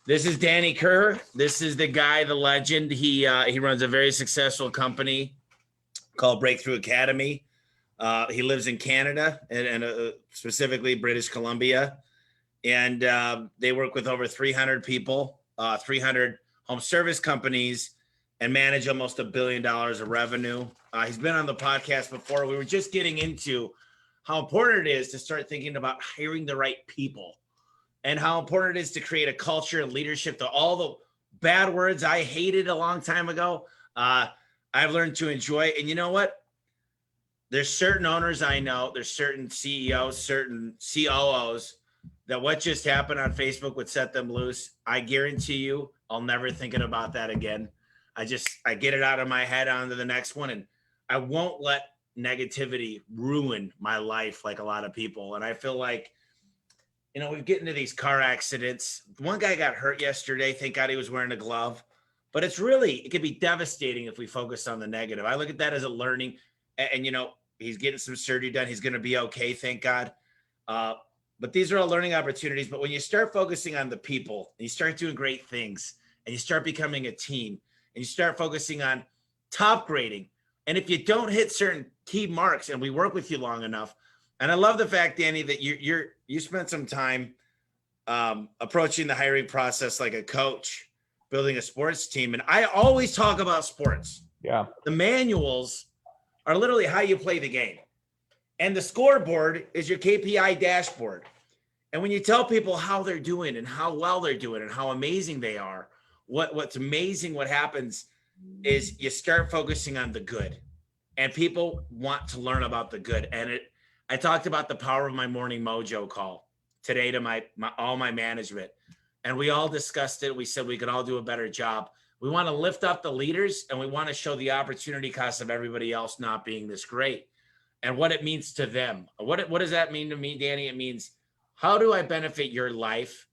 This is Danny Kerr. This is the guy, the legend. He runs a very successful company called Breakthrough Academy. He lives in Canada and specifically British Columbia. And they work with over 300 people, 300 home service companies, and manage almost $1 billion of revenue. He's been on the podcast before. We were just getting into how important it is to start thinking about hiring the right people and how important it is to create a culture of leadership. To all the bad words I hated a long time ago, I've learned to enjoy. And you know what? There's certain owners I know, there's certain CEOs, certain COOs that what just happened on Facebook would set them loose. I guarantee you, I'll never thinking about that again. I get it out of my head on to the next one. And I won't let negativity ruin my life like a lot of people. And I feel like, we get into these car accidents. One guy got hurt yesterday. Thank God he was wearing a glove. But it could be devastating if we focus on the negative. I look at that as a learning. And he's getting some surgery done. He's going to be okay, thank God. But these are all learning opportunities. But when you start focusing on the people, and you start doing great things, and you start becoming a team, and you start focusing on top grading, and if you don't hit certain key marks, and we work with you long enough, and I love the fact, Danny, that you spent some time approaching the hiring process like a coach, building a sports team. And I always talk about sports. Yeah. The manuals are literally how you play the game. And the scoreboard is your KPI dashboard. And when you tell people how they're doing and how well they're doing and how amazing they are, what's amazing, what happens is you start focusing on the good. And people want to learn about the good. And I talked about the power of my morning mojo call today to my all my management. And we all discussed it. We said we could all do a better job. We want to lift up the leaders, and we want to show the opportunity cost of everybody else not being this great and what it means to them. What does that mean to me, Danny? It means, how do I benefit your life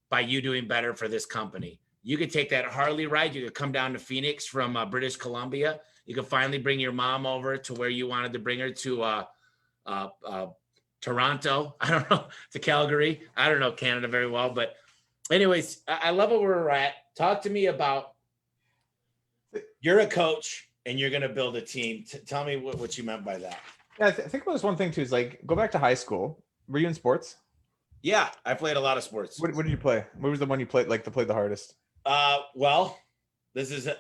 by you doing better for this company? You could take that Harley ride. You could come down to Phoenix from British Columbia. You could finally bring your mom over to where you wanted to bring her to Toronto. I don't know, to Calgary. I don't know Canada very well, but anyways, I love where we're at. Talk to me about, you're a coach and you're going to build a team. Tell me what you meant by that. Yeah, I think about this one thing too, is like, go back to high school. Were you in sports? Yeah, I played a lot of sports. What did you play? What was the one you played the hardest? Well,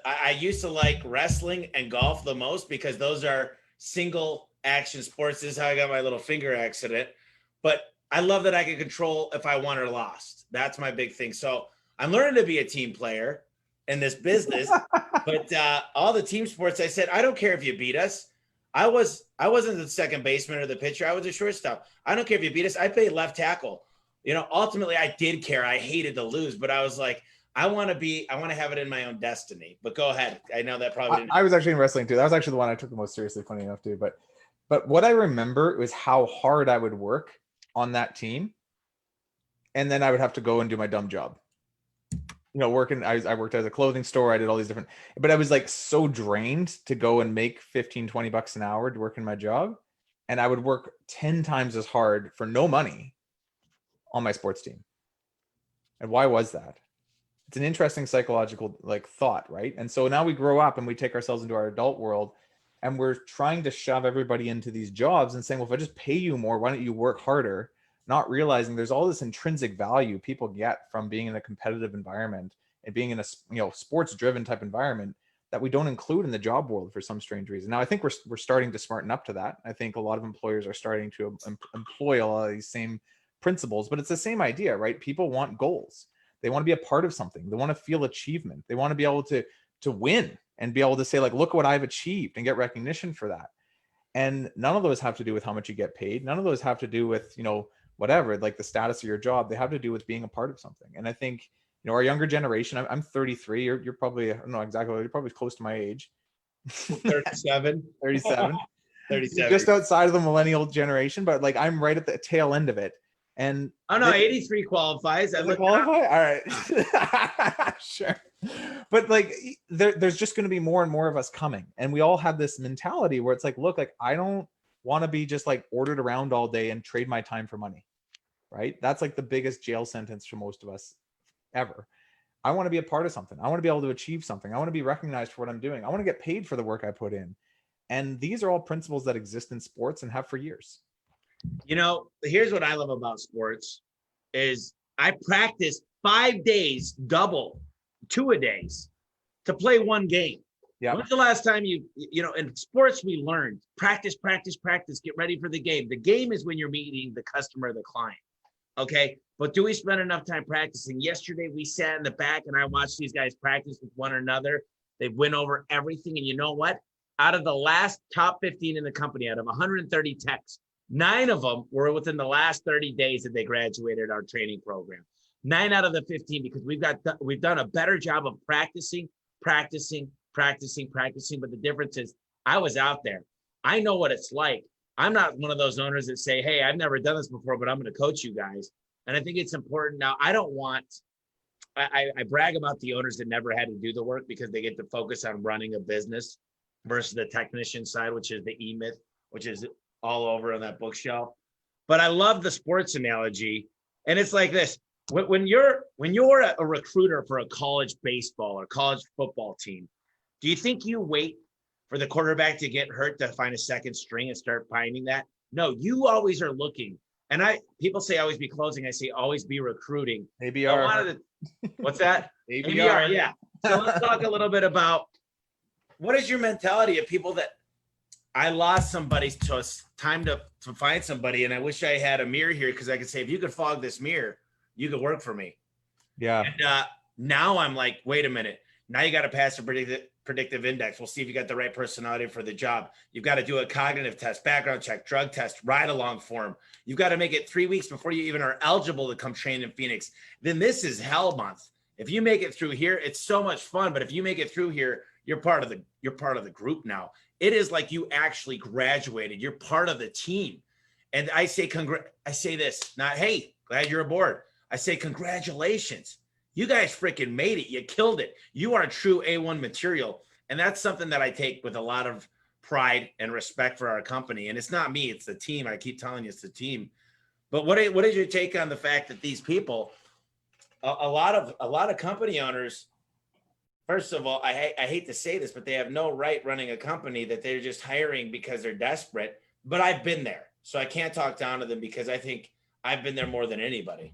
I used to like wrestling and golf the most because those are single action sports. This is how I got my little finger accident. But I love that I can control if I won or lost. That's my big thing. So I'm learning to be a team player in this business. But all the team sports, I said, I don't care if you beat us. I wasn't the second baseman or the pitcher. I was a shortstop. I don't care if you beat us. I played left tackle. Ultimately I did care. I hated to lose, but I was like, I want to have it in my own destiny. But go ahead. I know that probably didn't. I was actually in wrestling too. That was actually the one I took the most seriously, funny enough too. But what I remember was how hard I would work on that team. And then I would have to go and do my dumb job. I worked at a clothing store. I did all these different, but I was like so drained to go and make $15-20 an hour to work in my job. And I would work 10 times as hard for no money on my sports team. And why was that? It's an interesting psychological thought, right? And so now we grow up and we take ourselves into our adult world and we're trying to shove everybody into these jobs and saying, well, if I just pay you more, why don't you work harder? Not realizing there's all this intrinsic value people get from being in a competitive environment and being in a sports driven type environment that we don't include in the job world for some strange reason. Now, I think we're starting to smarten up to that. I think a lot of employers are starting to employ a lot of these same principles, but it's the same idea, right? People want goals. They want to be a part of something. They want to feel achievement. They want to be able to win and be able to say, like, look what I've achieved and get recognition for that. And none of those have to do with how much you get paid. None of those have to do with, whatever, like the status of your job. They have to do with being a part of something. And I think, our younger generation, I'm 33. You're probably, I don't know exactly, you're probably close to my age. 37. 37. 37. Just outside of the millennial generation, but I'm right at the tail end of it. And 83 qualifies. Does it qualify? All right. Sure. But there's just going to be more and more of us coming. And we all have this mentality where it's look, I don't want to be just ordered around all day and trade my time for money. Right? That's the biggest jail sentence for most of us ever. I want to be a part of something. I want to be able to achieve something. I want to be recognized for what I'm doing. I want to get paid for the work I put in. And these are all principles that exist in sports and have for years. You know, here's what I love about sports is I practice 5 days, double, 2-a-days to play one game. Yeah. When's the last time in sports we learned practice, practice, practice, get ready for the game. The game is when you're meeting the customer, the client. Okay. But do we spend enough time practicing? Yesterday we sat in the back and I watched these guys practice with one another. They went over everything. And you know what? Out of the last top 15 in the company, out of 130 techs, 9 of them were within the last 30 days that they graduated our training program. 9 out of the 15, because we've done a better job of practicing. But the difference is I was out there. I know what it's like. I'm not one of those owners that say, hey, I've never done this before, but I'm going to coach you guys. And I think it's important. Now, I brag about the owners that never had to do the work because they get to focus on running a business versus the technician side, which is the E-Myth, which is all over on that bookshelf. But I love the sports analogy. And it's like this. When you're a recruiter for a college baseball or college football team, do you think you wait for the quarterback to get hurt to find a second string and start finding that? No, you always are looking. And people say always be closing. I say always be recruiting. ABR. What's that? ABR. Yeah. So let's talk a little bit about what is your mentality of people that I lost somebody to time to find somebody. And I wish I had a mirror here because I could say, if you could fog this mirror, you could work for me. Yeah. And now I'm like, wait a minute. Now you got to pass a predictive index. We'll see if you got the right personality for the job. You've got to do a cognitive test, background check, drug test, ride along form. You've got to make it 3 weeks before you even are eligible to come train in Phoenix. Then this is hell month. If you make it through here, it's so much fun. But if you make it through here, you're part of the group now. It is like you actually graduated. You're part of the team. And I say, I say this, not, hey, glad you're aboard. I say, congratulations. You guys freaking made it. You killed it. You are true A1 material. And that's something that I take with a lot of pride and respect for our company. And it's not me, it's the team. I keep telling you it's the team. But what is your take on the fact that these people, a lot of company owners, first of all, I hate to say this, but they have no right running a company that they're just hiring because they're desperate. But I've been there. So I can't talk down to them because I think I've been there more than anybody.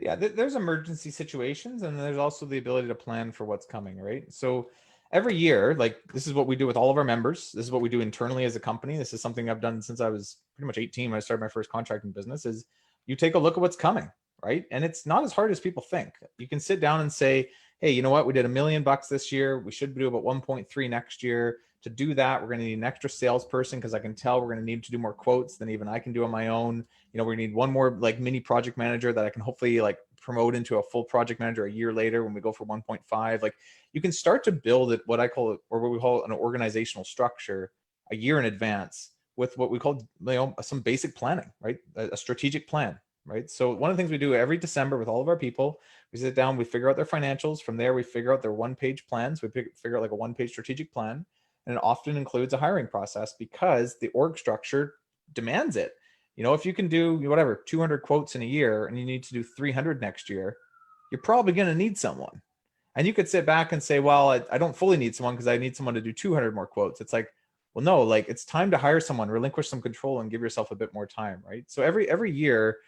Yeah, there's emergency situations and there's also the ability to plan for what's coming, right? So every year, like this is what we do with all of our members. This is what we do internally as a company. This is something I've done since I was pretty much 18 when I started my first contracting business, is you take a look at what's coming, right? And it's not as hard as people think. You can sit down and say, hey, you know what? We did $1 million this year. We should do about 1.3 next year. To do that, we're going to need an extra salesperson because I can tell we're going to need to do more quotes than even I can do on my own. You know, we need one more like mini project manager that I can hopefully like promote into a full project manager a year later when we go for 1.5. Like you can start to build it, what I call it, or what we call an organizational structure a year in advance with what we call, some basic planning, right? A strategic plan, right? So one of the things we do every December with all of our people, we sit down, we figure out their financials. From there, we figure out their one-page plans. We figure out like a one-page strategic plan. And it often includes a hiring process because the org structure demands it. You know, if you can do whatever, 200 quotes in a year and you need to do 300 next year, you're probably going to need someone. And you could sit back and say, well, I don't fully need someone because I need someone to do 200 more quotes. It's like, well, no, like it's time to hire someone, relinquish some control and give yourself a bit more time, right? So every year,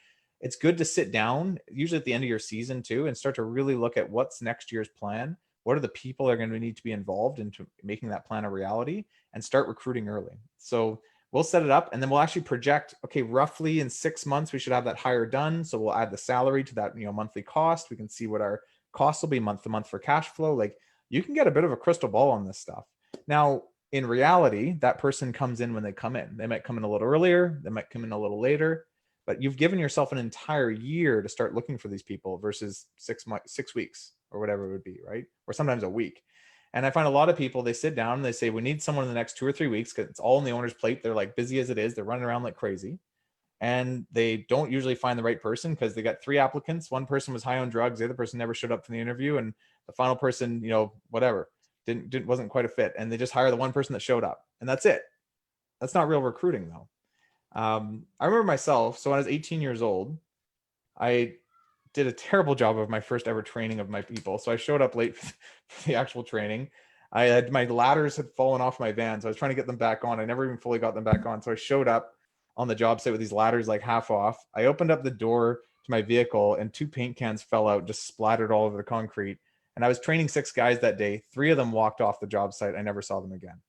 it's good to sit down, usually at the end of your season too, and start to really look at what's next year's plan. What are the people that are going to need to be involved into making that plan a reality, and start recruiting early. So we'll set it up and then we'll actually project, okay, roughly in 6 months, we should have that hire done. So we'll add the salary to that, monthly cost. We can see what our costs will be month to month for cash flow. Like you can get a bit of a crystal ball on this stuff. Now, in reality, that person comes in when they come in. They might come in a little earlier. They might come in a little later, but you've given yourself an entire year to start looking for these people versus 6 weeks or whatever it would be, right? Or sometimes a week. And I find a lot of people, they sit down and they say, we need someone in the next 2 or 3 weeks because it's all on the owner's plate. They're like busy as it is. They're running around like crazy. And they don't usually find the right person because they got 3 applicants. One person was high on drugs. The other person never showed up for the interview. And the final person, whatever, wasn't quite a fit. And they just hire the one person that showed up. And that's it. That's not real recruiting though. I remember myself. So when I was 18 years old, I did a terrible job of my first ever training of my people. So I showed up late for the actual training. I had my ladders had fallen off my van. So I was trying to get them back on. I never even fully got them back on. So I showed up on the job site with these ladders like half off. I opened up the door to my vehicle and 2 paint cans fell out, just splattered all over the concrete. And I was training 6 guys that day. 3 of them walked off the job site. I never saw them again.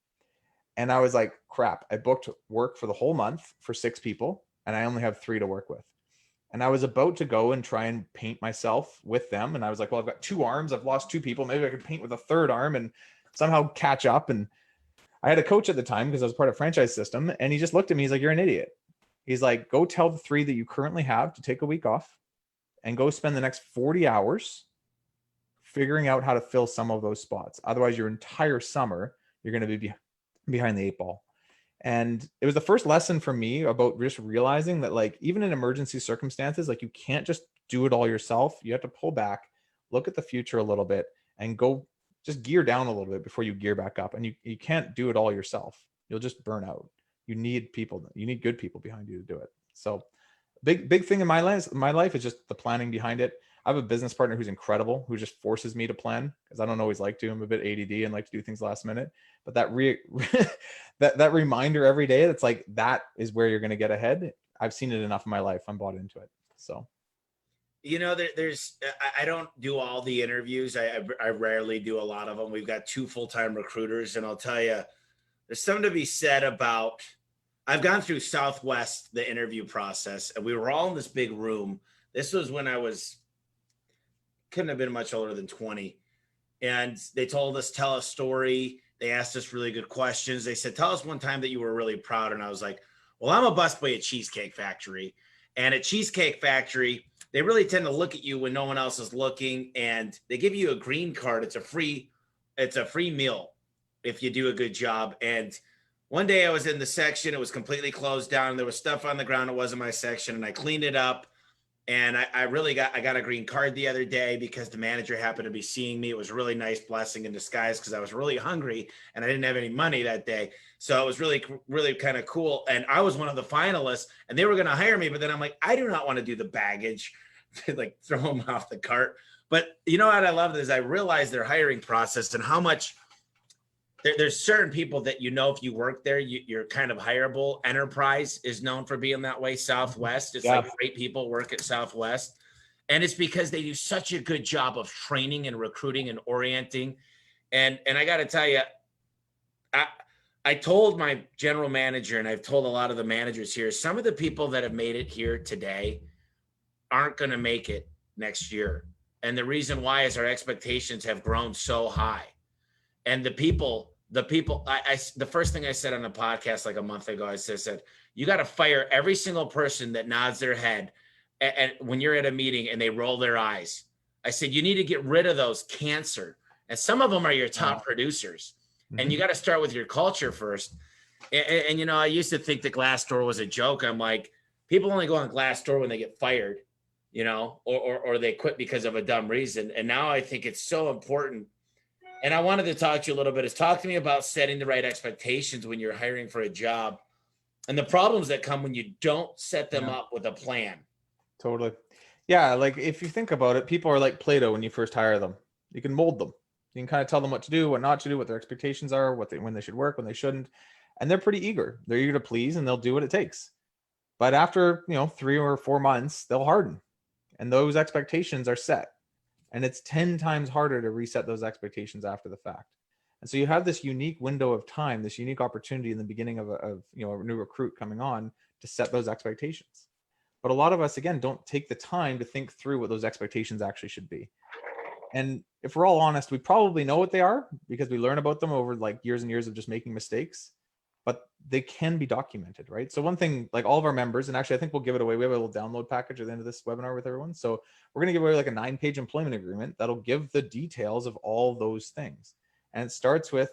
And I was like, crap, I booked work for the whole month for 6 people and I only have 3 to work with. And I was about to go and try and paint myself with them. And I was like, well, I've got 2 arms. I've lost 2 people. Maybe I could paint with a 3rd arm and somehow catch up. And I had a coach at the time because I was part of franchise system. And he just looked at me. He's like, you're an idiot. He's like, go tell the 3 that you currently have to take a week off and go spend the next 40 hours figuring out how to fill some of those spots. Otherwise, your entire summer, you're going to be behind the 8 ball. And it was the first lesson for me about just realizing that, like, even in emergency circumstances, like, you can't just do it all yourself. You have to pull back, look at the future a little bit, and go just gear down a little bit before you gear back up. And you can't do it all yourself. You'll just burn out. You need people. You need good people behind you to do it. So big thing in my life is just the planning behind it. I have a business partner who's incredible, who just forces me to plan because I don't always like to. I'm a bit ADD and like to do things last minute. But that reminder every day, that's like, that is where you're going to get ahead. I've seen it enough in my life. I'm bought into it. So, You know, I don't do all the interviews. I rarely do a lot of them. We've got 2 full-time recruiters, and I'll tell you, there's something to be said about, I've gone through Southwest, the interview process, and we were all in this big room. This was when couldn't have been much older than 20. And they told us, tell a story. They asked us really good questions. They said, tell us one time that you were really proud. And I was like, well, I'm a busboy at Cheesecake Factory. And at Cheesecake Factory, they really tend to look at you when no one else is looking. And they give you a green card. It's a free meal if you do a good job. And one day I was in the section, it was completely closed down. There was stuff on the ground. It wasn't my section. And I cleaned it up. And I got a green card the other day because the manager happened to be seeing me. It was a really nice blessing in disguise because I was really hungry and I didn't have any money that day. So it was really, really kind of cool. And I was one of the finalists and they were going to hire me. But then I'm like, I do not want to do the baggage, like throw them off the cart. But you know what I love is I realized their hiring process and how much there's certain people that, you know, if you work there, you're kind of hireable. Enterprise is known for being that way. Southwest, it's like great people work at Southwest. And it's because they do such a good job of training and recruiting and orienting. And I got to tell you, I told my general manager, and I've told a lot of the managers here, some of the people that have made it here today aren't going to make it next year. And the reason why is our expectations have grown so high. And the first thing I said on a podcast like a month ago, I said, you got to fire every single person that nods their head and when you're at a meeting and they roll their eyes. I said, you need to get rid of those cancer. And some of them are your top producers. Mm-hmm. And you got to start with your culture first. And, you know, I used to think that Glassdoor was a joke. I'm like, people only go on Glassdoor when they get fired, you know, or they quit because of a dumb reason. And now I think it's so important. And I wanted to talk to you a little bit. Talk to me about setting the right expectations when you're hiring for a job and the problems that come when you don't set them up with a plan. Totally. Yeah. Like if you think about it, people are like Play-Doh when you first hire them. You can mold them. You can kind of tell them what to do, what not to do, what their expectations are, when they should work, when they shouldn't. And they're pretty eager. They're eager to please and they'll do what it takes. But after, 3 or 4 months, they'll harden and those expectations are set. And it's 10 times harder to reset those expectations after the fact. And so you have this unique window of time, this unique opportunity in the beginning of a new recruit coming on to set those expectations. But a lot of us, again, don't take the time to think through what those expectations actually should be. And if we're all honest, we probably know what they are because we learn about them over like years and years of just making mistakes, but they can be documented, right? So one thing, like all of our members, and actually I think we'll give it away. We have a little download package at the end of this webinar with everyone. So we're going to give away like a 9-page employment agreement that'll give the details of all those things. And it starts with,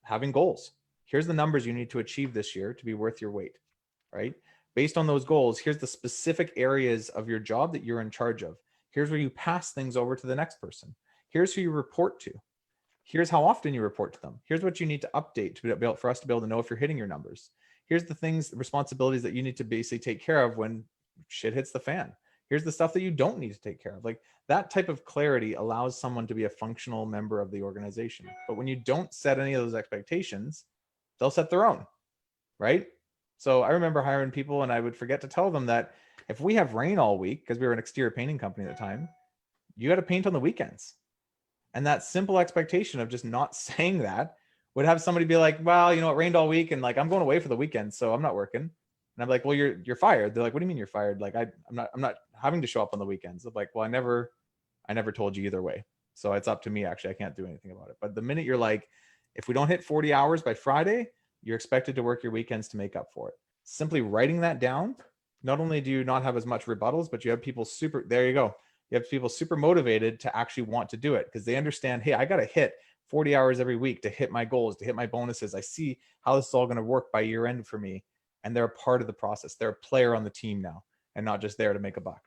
having goals. Here's the numbers you need to achieve this year to be worth your weight, right? Based on those goals, here's the specific areas of your job that you're in charge of. Here's where you pass things over to the next person. Here's who you report to. Here's how often you report to them. Here's what you need to update for us to be able to know if you're hitting your numbers. Here's the responsibilities that you need to basically take care of when shit hits the fan. Here's the stuff that you don't need to take care of. Like that type of clarity allows someone to be a functional member of the organization. But when you don't set any of those expectations, they'll set their own, right? So I remember hiring people and I would forget to tell them that if we have rain all week, because we were an exterior painting company at the time, you got to paint on the weekends. And that simple expectation of just not saying that would have somebody be like, well, you know, it rained all week and like, I'm going away for the weekend, so I'm not working. And I'm like, well, you're fired. They're like, what do you mean you're fired? Like, I'm not having to show up on the weekends. I'm like, well, I never told you either way. So it's up to me. Actually, I can't do anything about it. But the minute you're like, if we don't hit 40 hours by Friday, you're expected to work your weekends to make up for it. Simply writing that down, not only do you not have as much rebuttals, but you have people there you go. You have people super motivated to actually want to do it because they understand, hey, I got to hit 40 hours every week to hit my goals, to hit my bonuses. I see how this is all going to work by year end for me. And they're a part of the process. They're a player on the team now and not just there to make a buck.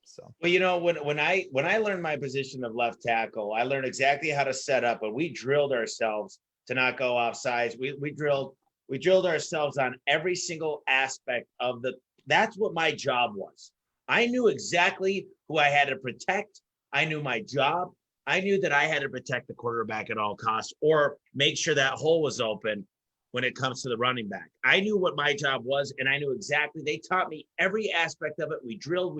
So, well, you know, when I learned my position of left tackle, I learned exactly how to set up, but we drilled ourselves to not go off sides. We drilled ourselves on every single aspect of that's what my job was. I knew exactly who I had to protect. I knew my job. I knew that I had to protect the quarterback at all costs or make sure that hole was open when it comes to the running back. I knew what my job was, and I knew exactly. They taught me every aspect of it. We drilled.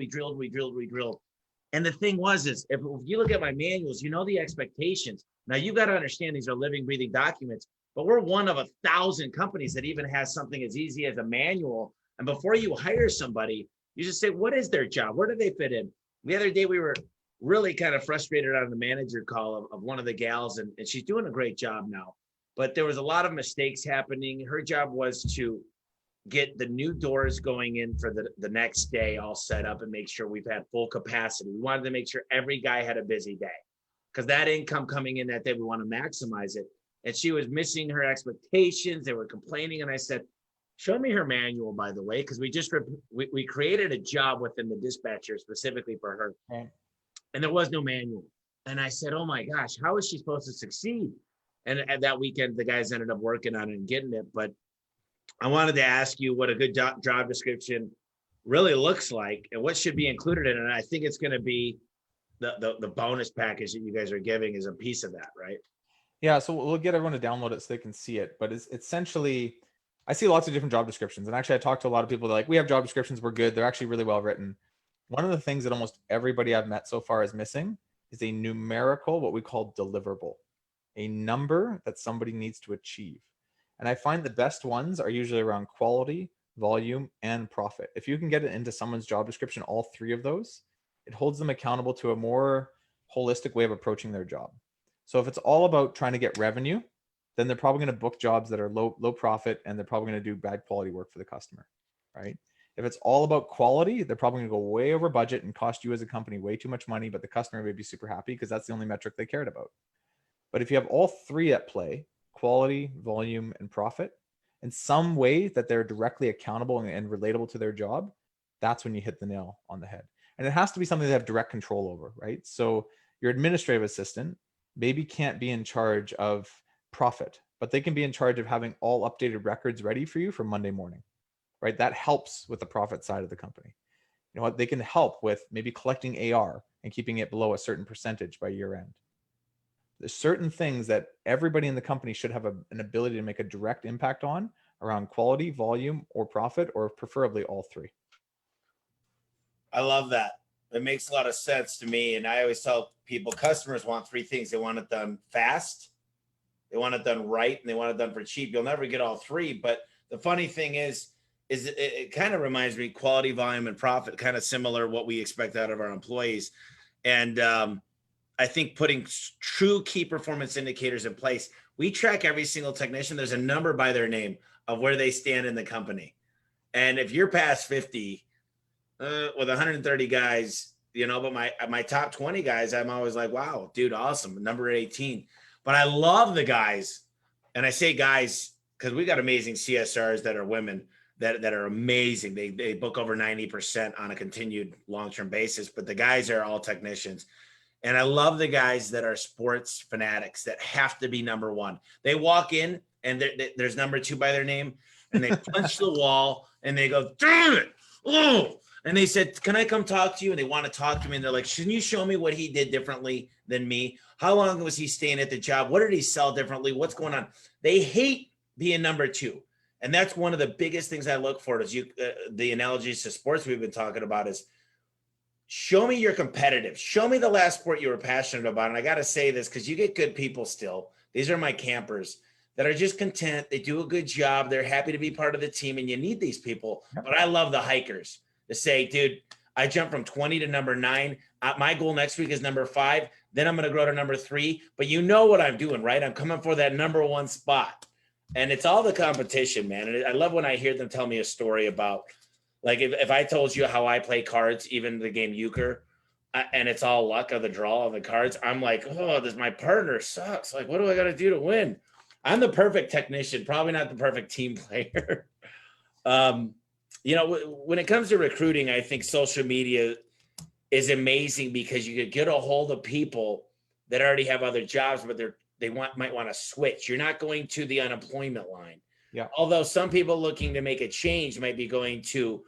And the thing is if you look at my manuals, you know the expectations. Now, you got to understand these are living, breathing documents, but we're one of 1,000 companies that even has something as easy as a manual. And before you hire somebody, you just say, what is their job? Where do they fit in? The other day, we were really kind of frustrated on the manager call of one of the gals, and she's doing a great job now. But there was a lot of mistakes happening. Her job was to get the new doors going in for the next day all set up and make sure we've had full capacity. We wanted to make sure every guy had a busy day because that income coming in that day, we want to maximize it. And she was missing her expectations. They were complaining. And I said, show me her manual, by the way, because we created a job within the dispatcher specifically for her. right. And there was no manual. And I said, oh my gosh, how is she supposed to succeed? And at that weekend, the guys ended up working on it and getting it. But I wanted to ask you what a good job description really looks like and what should be included in it. And I think it's going to be the bonus package that you guys are giving is a piece of that, right? Yeah. So we'll get everyone to download it so they can see it. But it's essentially, I see lots of different job descriptions. And actually, I talked to a lot of people that are like, we have job descriptions. We're good. They're actually really well written. One of the things that almost everybody I've met so far is missing is a numerical, what we call deliverable, a number that somebody needs to achieve. And I find the best ones are usually around quality, volume, and profit. If you can get it into someone's job description, all three of those, it holds them accountable to a more holistic way of approaching their job. So if it's all about trying to get revenue, then they're probably going to book jobs that are low profit, and they're probably going to do bad quality work for the customer, right? If it's all about quality, they're probably going to go way over budget and cost you as a company way too much money, but the customer may be super happy because that's the only metric they cared about. But if you have all three at play, quality, volume, and profit, in some way that they're directly accountable and relatable to their job, that's when you hit the nail on the head. And it has to be something they have direct control over, right? So your administrative assistant maybe can't be in charge of profit, but they can be in charge of having all updated records ready for you for Monday morning, right? That helps with the profit side of the company. You know what? They can help with maybe collecting AR and keeping it below a certain percentage by year end. There's certain things that everybody in the company should have an ability to make a direct impact on around quality, volume, or profit, or preferably all three. I love that. It makes a lot of sense to me. And I always tell people, customers want three things. They want it done fast, they want it done right, and they want it done for cheap. You'll never get all three. But the funny thing is it kind of reminds me, quality, volume, and profit, kind of similar what we expect out of our employees. And I think putting true key performance indicators in place, we track every single technician. There's a number by their name of where they stand in the company. And if you're past 50 with 130 guys, you know, but my top 20 guys, I'm always like, wow, dude, awesome. Number 18. But I love the guys. And I say guys, because we got amazing CSRs that are women that are amazing. They book over 90% on a continued long-term basis, but the guys are all technicians. And I love the guys that are sports fanatics that have to be number one. They walk in and there's number two by their name, and they punch the wall and they go, damn it. Oh, And they said, can I come talk to you? And they want to talk to me. And they're like, shouldn't you show me what he did differently than me? How long was he staying at the job? What did he sell differently? What's going on? They hate being number two. And that's one of the biggest things I look for is the analogies to sports we've been talking about is show me you're competitive. Show me the last sport you were passionate about. And I got to say this because you get good people still. These are my campers that are just content. They do a good job. They're happy to be part of the team. And you need these people. Yep. But I love the hikers to say, dude, I jumped from 20 to number 9. My goal next week is number 5. Then I'm going to grow to number 3. But you know what I'm doing, right? I'm coming for that number 1 spot. And it's all the competition, man. And I love when I hear them tell me a story about, like, if I told you how I play cards, even the game euchre, and it's all luck of the draw of the cards, I'm like, oh, my partner sucks. Like, what do I got to do to win? I'm the perfect technician, probably not the perfect team player. When it comes to recruiting, I think social media is amazing because you could get a hold of people that already have other jobs, but might want to switch. You're not going to the unemployment line. Yeah. Although some people looking to make a change might be going to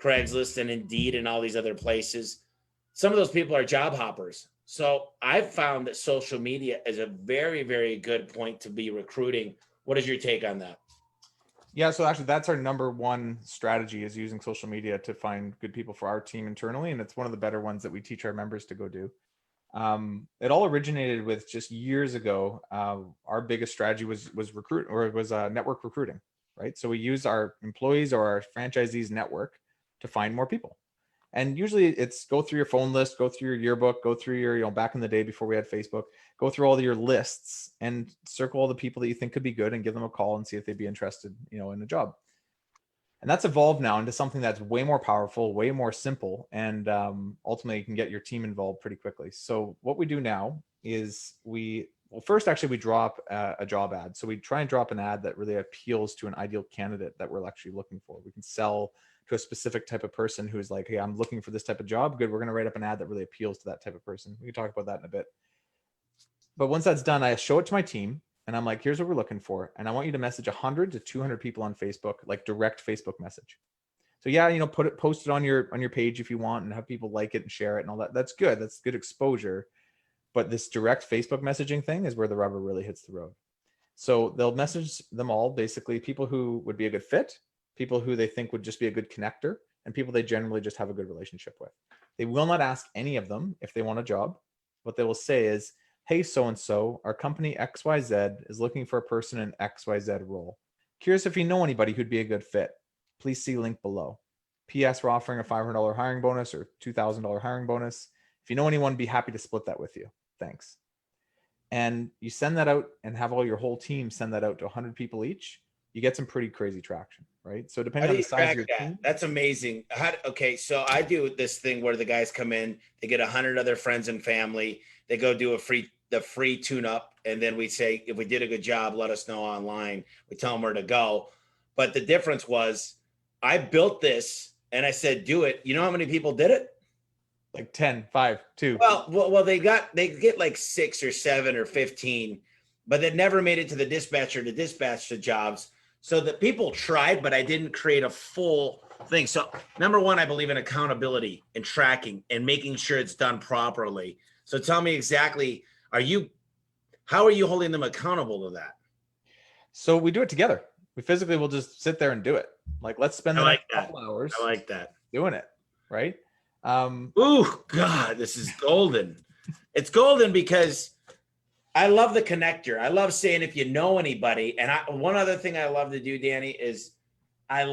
Craigslist and Indeed and all these other places. Some of those people are job hoppers. So I've found that social media is a very, very good point to be recruiting. What is your take on that? Yeah, so actually that's our number one strategy is using social media to find good people for our team internally. And it's one of the better ones that we teach our members to go do. It all originated with just years ago. Our biggest strategy was network recruiting, right? So we use our employees or our franchisees network to find more people. And usually it's go through your phone list, go through your yearbook, go through your, back in the day before we had Facebook, go through all of your lists and circle all the people that you think could be good and give them a call and see if they'd be interested, in a job. And that's evolved now into something that's way more powerful, way more simple, and ultimately you can get your team involved pretty quickly. So what we do now is we drop a job ad. So we try and drop an ad that really appeals to an ideal candidate that we're actually looking for. We can sell to a specific type of person who's like, hey, I'm looking for this type of job. Good. We're going to write up an ad that really appeals to that type of person. We can talk about that in a bit. But once that's done, I show it to my team and I'm like, here's what we're looking for. And I want you to message 100 to 200 people on Facebook, like direct Facebook message. So yeah, post it on your page if you want and have people like it and share it and all that. That's good. That's good exposure. But this direct Facebook messaging thing is where the rubber really hits the road. So they'll message them all, basically people who would be a good fit, people who they think would just be a good connector, and people they generally just have a good relationship with. They will not ask any of them if they want a job. What they will say is, hey, so-and-so, our company XYZ is looking for a person in XYZ role. Curious if you know anybody who'd be a good fit. Please see link below. PS, we're offering a $500 hiring bonus or $2,000 hiring bonus. If you know anyone, be happy to split that with you. Thanks. And you send that out and have all your whole team send that out to 100 people each. You get some pretty crazy traction, right? So depending on the size of your team. That's amazing. Okay, so I do this thing where the guys come in, they get 100 other friends and family, they go do the free tune-up, and then we say, if we did a good job, let us know online. We tell them where to go. But the difference was, I built this and I said, do it. You know how many people did it? Like 10, 5, 2. Well, they get like 6 or 7 or 15, but they never made it to the dispatcher to dispatch the jobs. So the people tried, but I didn't create a full thing. So number one, I believe in accountability and tracking and making sure it's done properly. So tell me exactly, how are you holding them accountable to that? So we do it together. We physically will just sit there and do it. Like, let's spend the next couple hours. I like that. Doing it, right? Oh God, this is golden. It's golden because I love the connector. I love saying if you know anybody. And one other thing I love to do, Danny, is I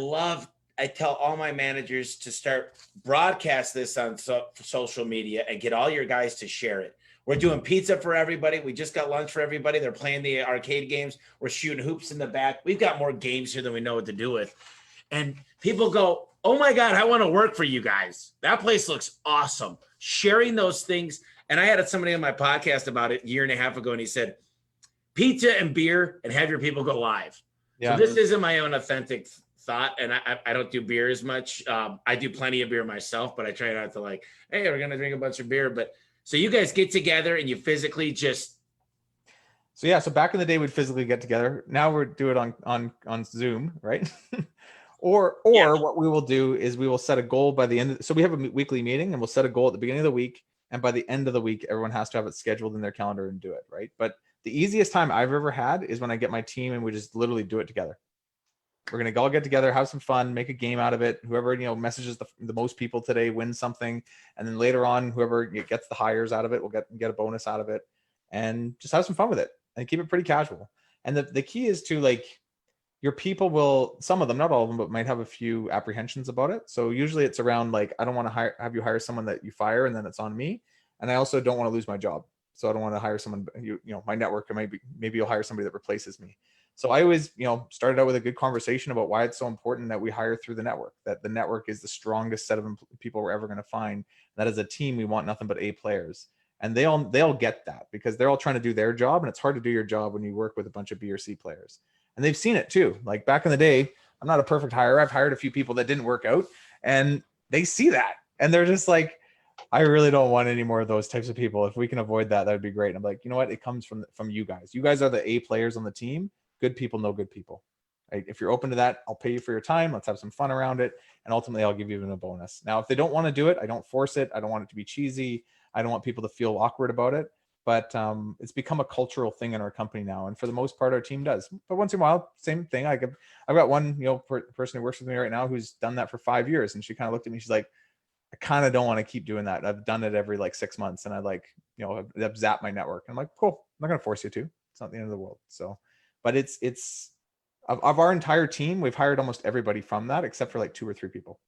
tell all my managers to start broadcast this on social media and get all your guys to share it. We're doing pizza for everybody. We just got lunch for everybody. They're playing the arcade games. We're shooting hoops in the back. We've got more games here than we know what to do with. And people go, oh my God, I want to work for you guys. That place looks awesome. Sharing those things. And I had somebody on my podcast about it a year and a half ago, and he said, pizza and beer and have your people go live. Yeah. So this isn't my own authentic thought, and I don't do beer as much. I do plenty of beer myself, but I try not to like, hey, we're going to drink a bunch of beer. But so you guys get together and you physically just. So back in the day, we'd physically get together. Now we're doing it on Zoom, right? Or Yeah. what we will do is we will set a goal by the end. So we have a weekly meeting, and we'll set a goal at the beginning of the week. And by the end of the week, everyone has to have it scheduled in their calendar and do it, right? But the easiest time I've ever had is when I get my team and we just literally do it together. We're going to all get together, have some fun, make a game out of it. Whoever, messages the most people today wins something. And then later on, whoever gets the hires out of it will get a bonus out of it, and just have some fun with it and keep it pretty casual. And the key is to, like, your people will, some of them, not all of them, but might have a few apprehensions about it. So usually it's around, like, I don't want to have you hire someone that you fire and then it's on me. And I also don't want to lose my job. So I don't want to hire someone, my network, or maybe you'll hire somebody that replaces me. So I always, started out with a good conversation about why it's so important that we hire through the network, that the network is the strongest set of people we're ever going to find. That as a team, we want nothing but A players. And they'll get that, because they're all trying to do their job, and it's hard to do your job when you work with a bunch of B or C players. And they've seen it too. Like back in the day, I'm not a perfect hire. I've hired a few people that didn't work out, and they see that, and they're just like, I really don't want any more of those types of people. If we can avoid that, that would be great. And I'm like, you know what? It comes from you guys. You guys are the A players on the team. Good people know good people. Right? If you're open to that, I'll pay you for your time. Let's have some fun around it. And ultimately, I'll give you even a bonus. Now, if they don't want to do it, I don't force it. I don't want it to be cheesy. I don't want people to feel awkward about it. But it's become a cultural thing in our company now. And for the most part, our team does. But once in a while, same thing. I've got one person who works with me right now who's done that for 5 years. And she kind of looked at me. She's like, I kind of don't want to keep doing that. I've done it every 6 months, and I've zapped my network. And I'm like, cool. I'm not going to force you to. It's not the end of the world. So, but it's of our entire team, we've hired almost everybody from that, except for 2 or 3 people.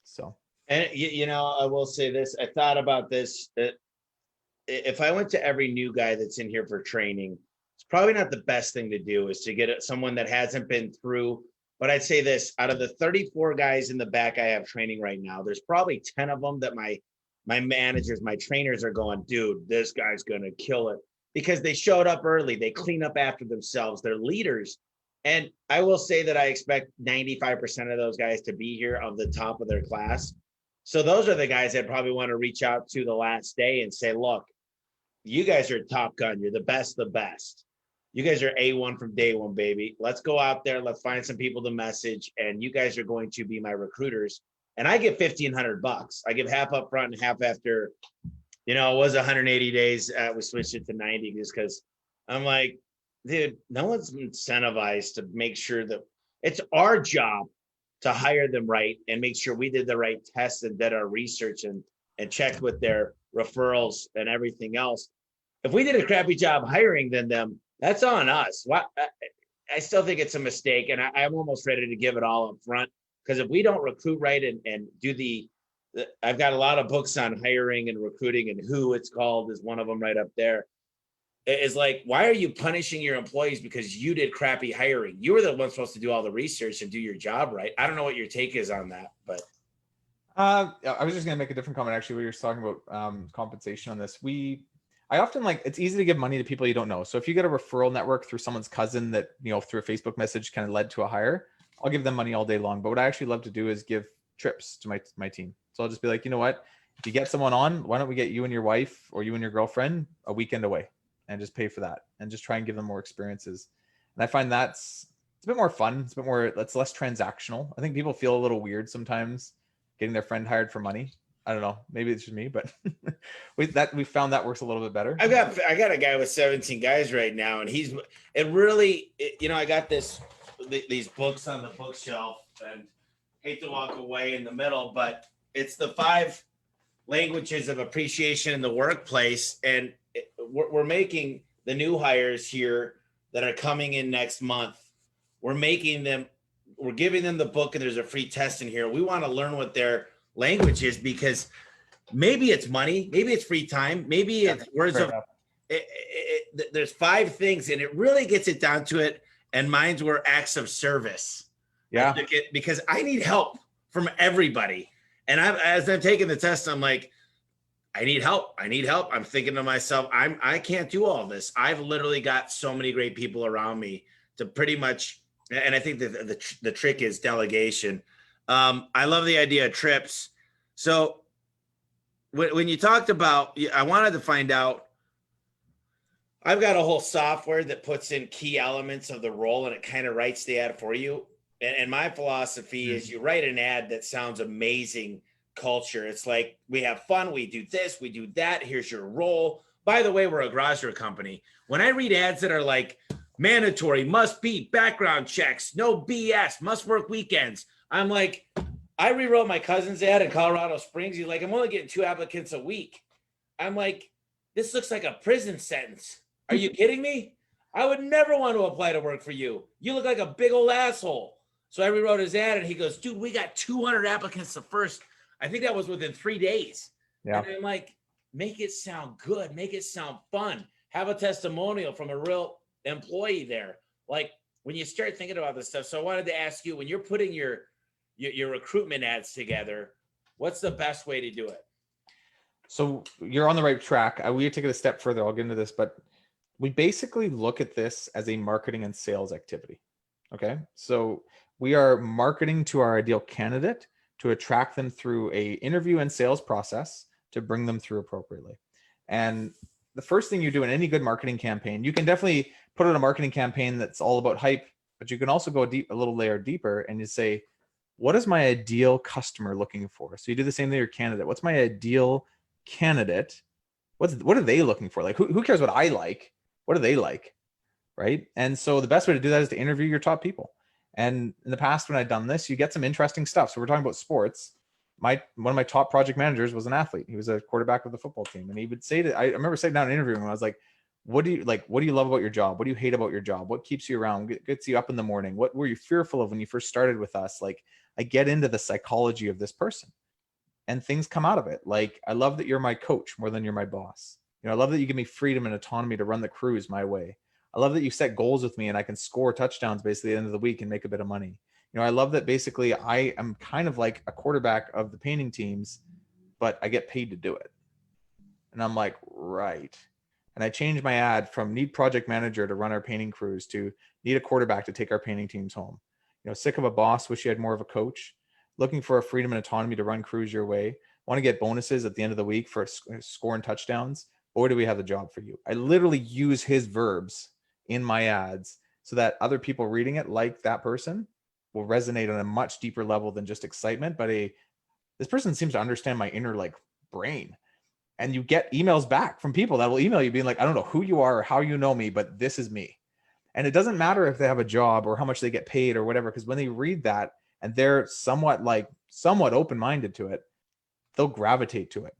So, And I will say this. I thought about this. If I went to every new guy that's in here for training, it's probably not the best thing to do, is to get someone that hasn't been through. But I'd say this: out of the 34 guys in the back I have training right now, there's probably 10 of them that my managers, my trainers are going, dude, this guy's going to kill it, because they showed up early. They clean up after themselves. They're leaders. And I will say that I expect 95% of those guys to be here of the top of their class. So those are the guys I'd probably want to reach out to the last day and say, look, you guys are Top Gun. You're the best. You guys are A1 from day one, baby. Let's go out there. Let's find some people to message, and you guys are going to be my recruiters. And I get $1,500. I give half up front and half after, it was 180 days. We switched it to 90 just because I'm like, dude, no one's incentivized to make sure that it's our job to hire them right and make sure we did the right tests and did our research and checked with their referrals and everything else. If we did a crappy job hiring them, that's on us. I still think it's a mistake, and I'm almost ready to give it all up front, because if we don't recruit right and do I've got a lot of books on hiring and recruiting, and Who It's Called is one of them right up there. Is like, why are you punishing your employees because you did crappy hiring? You were the one supposed to do all the research and do your job right. I don't know what your take is on that, but I was just going to make a different comment, actually. We were talking about compensation on this. I often it's easy to give money to people you don't know. So if you get a referral network through someone's cousin that, through a Facebook message kind of led to a hire, I'll give them money all day long. But what I actually love to do is give trips to my team. So I'll just be like, you know what, if you get someone on, why don't we get you and your wife or you and your girlfriend a weekend away and just pay for that and just try and give them more experiences. And I find it's a bit more fun. It's less transactional. I think people feel a little weird sometimes getting their friend hired for money. I don't know. Maybe it's just me, but we found that works a little bit better. I got a guy with 17 guys right now, and I got these books on the bookshelf, and hate to walk away in the middle, but it's the 5 languages of appreciation in the workplace. And we're making the new hires here that are coming in next month. We're giving them the book, and there's a free test in here. We want to learn what their language is, because maybe it's money, maybe it's free time, maybe it's words of there's 5 things, and it really gets it down to it. And mine were acts of service. Yeah. Because I need help from everybody. And as I'm taking the test, I'm like, I need help. I'm thinking to myself, I can't do all this. I've literally got so many great people around me to pretty much, and I think that the trick is delegation. I love the idea of trips. So when you talked about, I wanted to find out, I've got a whole software that puts in key elements of the role, and it kind of writes the ad for you. And my philosophy is you write an ad that sounds amazing culture. It's like, we have fun. We do this, we do that. Here's your role. By the way, we're a garage door company. When I read ads that are like mandatory, must be background checks, no BS, must work weekends, I'm like, I rewrote my cousin's ad in Colorado Springs. He's like, I'm only getting 2 applicants a week. I'm like, this looks like a prison sentence. Are you kidding me? I would never want to apply to work for you. You look like a big old asshole. So I rewrote his ad and he goes, dude, we got 200 applicants the first. I think that was within 3 days. Yeah. And I'm like, make it sound good. Make it sound fun. Have a testimonial from a real employee there. Like, when you start thinking about this stuff. So I wanted to ask you, when you're putting your recruitment ads together, what's the best way to do it? So you're on the right track. We take it a step further. I'll get into this, but we basically look at this as a marketing and sales activity. Okay. So we are marketing to our ideal candidate to attract them through a interview and sales process to bring them through appropriately. And the first thing you do in any good marketing campaign, you can definitely put out a marketing campaign that's all about hype, but you can also go a little layer deeper and you say, what is my ideal customer looking for? So you do the same thing with your candidate. What's my ideal candidate? What are they looking for? Like, who cares what I like? What do they like? Right. And so the best way to do that is to interview your top people. And in the past, when I've done this, you get some interesting stuff. So we're talking about sports. One of my top project managers was an athlete. He was a quarterback of the football team. And he would say I remember sitting down and interviewing him. I was like, what do you like? What do you love about your job? What do you hate about your job? What keeps you around? Gets you up in the morning? What were you fearful of when you first started with us? Like, I get into the psychology of this person and things come out of it. Like, I love that you're my coach more than you're my boss. You know, I love that you give me freedom and autonomy to run the cruise my way. I love that you set goals with me and I can score touchdowns basically at the end of the week and make a bit of money. You know, I love that basically I am kind of like a quarterback of the painting teams, but I get paid to do it. And I'm like, right. And I changed my ad from need project manager to run our painting crews to need a quarterback to take our painting teams home. You know, sick of a boss, wish you had more of a coach, looking for a freedom and autonomy to run crews your way, want to get bonuses at the end of the week for scoring touchdowns. Boy, do we have the job for you. I literally use his verbs in my ads so that other people reading it, like that person, will resonate on a much deeper level than just excitement. But this person seems to understand my inner like brain. And you get emails back from people that will email you being like, I don't know who you are or how you know me, but this is me. And it doesn't matter if they have a job or how much they get paid or whatever, because when they read that and they're somewhat open-minded to it, they'll gravitate to it.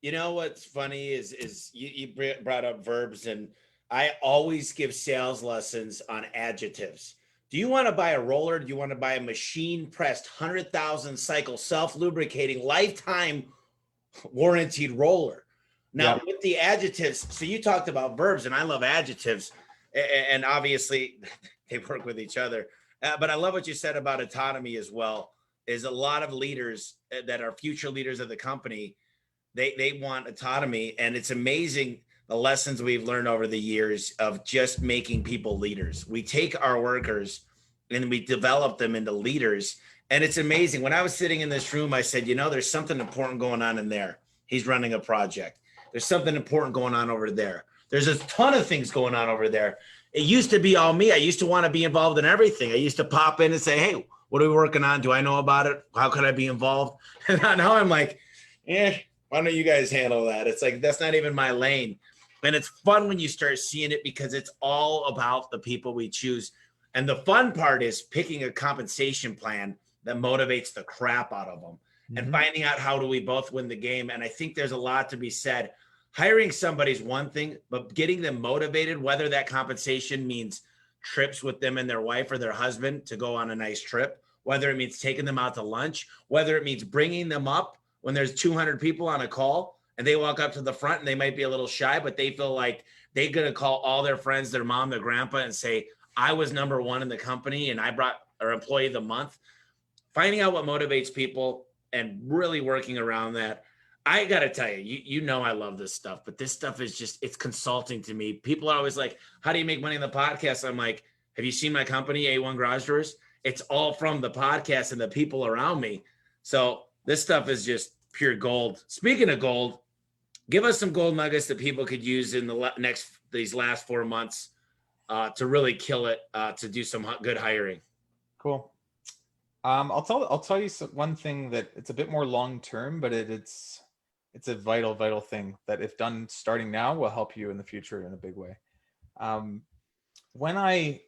You know what's funny is you brought up verbs, and I always give sales lessons on adjectives. Do you want to buy a roller? Do you want to buy a machine pressed 100,000 cycle self-lubricating lifetime warranted roller? Now, with the adjectives, so you talked about verbs, and I love adjectives, and obviously they work with each other. But I love what you said about autonomy as well. Is a lot of leaders that are future leaders of the company, they want autonomy, and it's amazing the lessons we've learned over the years of just making people leaders. We take our workers and we develop them into leaders, and it's amazing. When I was sitting in this room, I said, you know, there's something important going on in there. He's running a project. There's something important going on over there. There's a ton of things going on over there. It used to be all me. I used to want to be involved in everything. I used to pop in and say, hey, what are we working on? Do I know about it? How could I be involved? And now I'm like, why don't you guys handle that? It's like, that's not even my lane. And it's fun when you start seeing it because it's all about the people we choose. And the fun part is picking a compensation plan that motivates the crap out of them and finding out how do we both win the game. And I think there's a lot to be said. Hiring somebody's one thing, but getting them motivated, whether that compensation means trips with them and their wife or their husband to go on a nice trip, whether it means taking them out to lunch, whether it means bringing them up when there's 200 people on a call and they walk up to the front and they might be a little shy, but they feel like they're going to call all their friends, their mom, their grandpa, and say, I was number one in the company and I brought our employee of the month. Finding out what motivates people and really working around that. I got to tell you, you know, I love this stuff, but this stuff is just, it's consulting to me. People are always like, how do you make money in the podcast? I'm like, have you seen my company, A1 Garage Doors? It's all from the podcast and the people around me. So this stuff is just pure gold. Speaking of gold, give us some gold nuggets that people could use in these last 4 months to really kill it, to do some good hiring. Cool. I'll tell you one thing that it's a bit more long term, but it's a vital thing that if done starting now will help you in the future in a big way. When I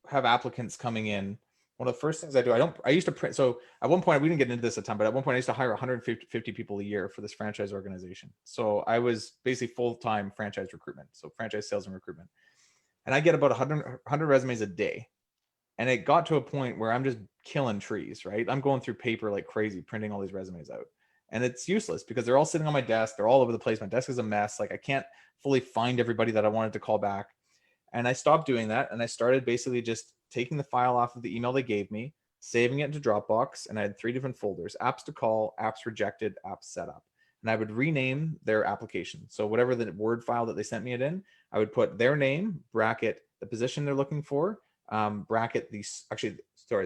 have applicants coming in, one of the first things I do, I used to print. So at one point, we didn't get into this a ton, but at one point I used to hire 150 people a year for this franchise organization. So I was basically full-time franchise recruitment. So franchise sales and recruitment. And I get about 100 resumes a day. And it got to a point where I'm just killing trees, right? I'm going through paper like crazy, printing all these resumes out. And it's useless because they're all sitting on my desk. They're all over the place. My desk is a mess. Like I can't fully find everybody that I wanted to call back. And I stopped doing that. And I started basically just taking the file off of the email they gave me, saving it into Dropbox. And I had 3 different folders: apps to call, apps rejected, apps set up. And I would rename their application. So whatever the Word file that they sent me it in, I would put their name, bracket the position they're looking for, bracket the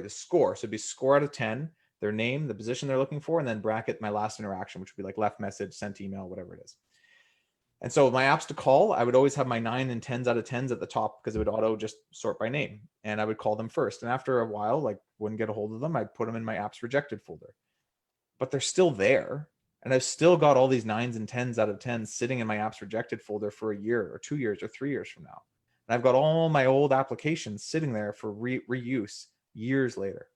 score. So it'd be score out of 10, their name, the position they're looking for, and then bracket my last interaction, which would be like left message, sent email, whatever it is. And so my apps to call, I would always have my 9 and 10s out of 10s at the top because it would auto just sort by name. And I would call them first. And after a while, like wouldn't get a hold of them, I'd put them in my apps rejected folder. But they're still there. And I've still got all these 9s and 10s out of 10s sitting in my apps rejected folder for a year or 2 years or 3 years from now. And I've got all my old applications sitting there for reuse years later.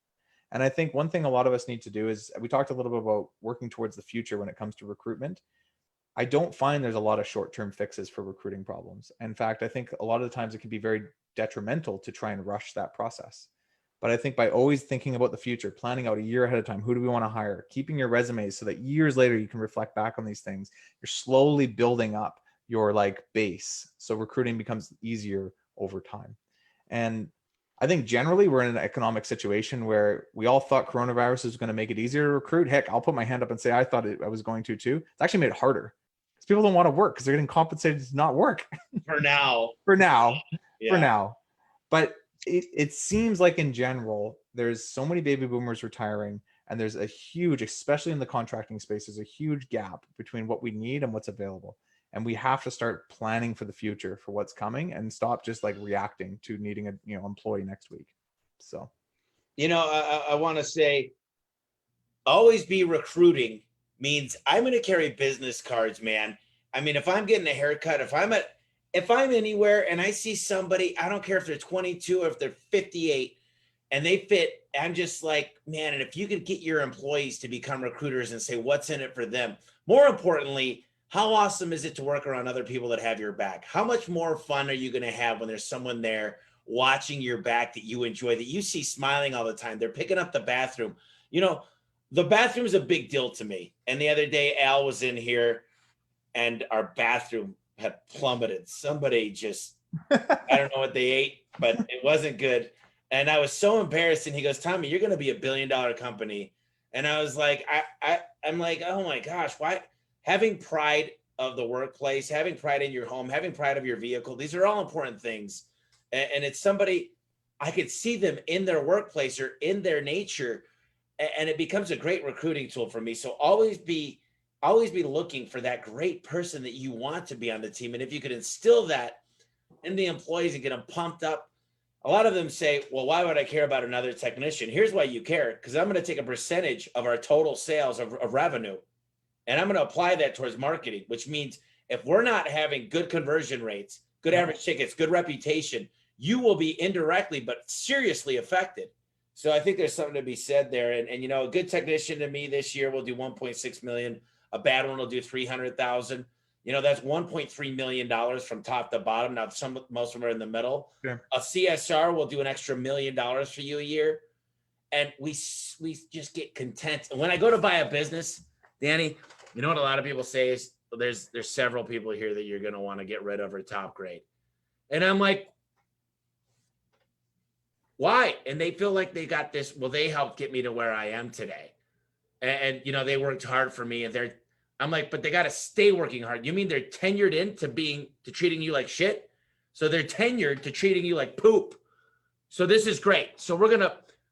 And I think one thing a lot of us need to do is, we talked a little bit about working towards the future when it comes to recruitment. I don't find there's a lot of short-term fixes for recruiting problems. In fact, I think a lot of the times it can be very detrimental to try and rush that process. But I think by always thinking about the future, planning out a year ahead of time, who do we want to hire, keeping your resumes so that years later you can reflect back on these things, you're slowly building up your like base. So recruiting becomes easier over time. And I think generally we're in an economic situation where we all thought coronavirus was going to make it easier to recruit. Heck, I'll put my hand up and say I thought I was going to too. It's actually made it harder because people don't want to work because they're getting compensated to not work. For now. Yeah. For now. But it seems like in general, there's so many baby boomers retiring, and there's a huge, especially in the contracting space, there's a huge gap between what we need and what's available. And we have to start planning for the future, for what's coming, and stop just like reacting to needing a employee next week. So, I want to say, always be recruiting means I'm going to carry business cards, man. I mean, if I'm getting a haircut, if I'm anywhere and I see somebody, I don't care if they're 22 or if they're 58 and they fit, I'm just like, man, and if you could get your employees to become recruiters and say, what's in it for them? More importantly, how awesome is it to work around other people that have your back? How much more fun are you going to have when there's someone there watching your back that you enjoy, that you see smiling all the time? They're picking up the bathroom. The bathroom is a big deal to me. And the other day, Al was in here and our bathroom had plummeted. Somebody just, I don't know what they ate, but it wasn't good. And I was so embarrassed. And he goes, Tommy, you're going to be $1 billion company. And I was like, I'm like, oh my gosh, why? Having pride of the workplace, having pride in your home, having pride of your vehicle, these are all important things. And it's somebody, I could see them in their workplace or in their nature, and it becomes a great recruiting tool for me. So always be looking for that great person that you want to be on the team. And if you could instill that in the employees and get them pumped up, a lot of them say, well, why would I care about another technician? Here's why you care, because I'm going to take a percentage of our total sales of revenue, and I'm going to apply that towards marketing, which means if we're not having good conversion rates, good average tickets, good reputation, you will be indirectly but seriously affected. So I think there's something to be said there. And a good technician to me this year will do 1.6 million. A bad one will do 300,000. That's $1.3 million from top to bottom. Now, most of them are in the middle. Yeah. A CSR will do an extra $1 million for you a year. And we just get content. And when I go to buy a business, Danny, you know what a lot of people say is there's several people here that you're going to want to get rid of or top grade. And I'm like, why? And they feel like they got this. Well, they helped get me to where I am today. And they worked hard for me, and I'm like, but they got to stay working hard. You mean they're tenured to treating you like shit? So they're tenured to treating you like poop. So this is great. So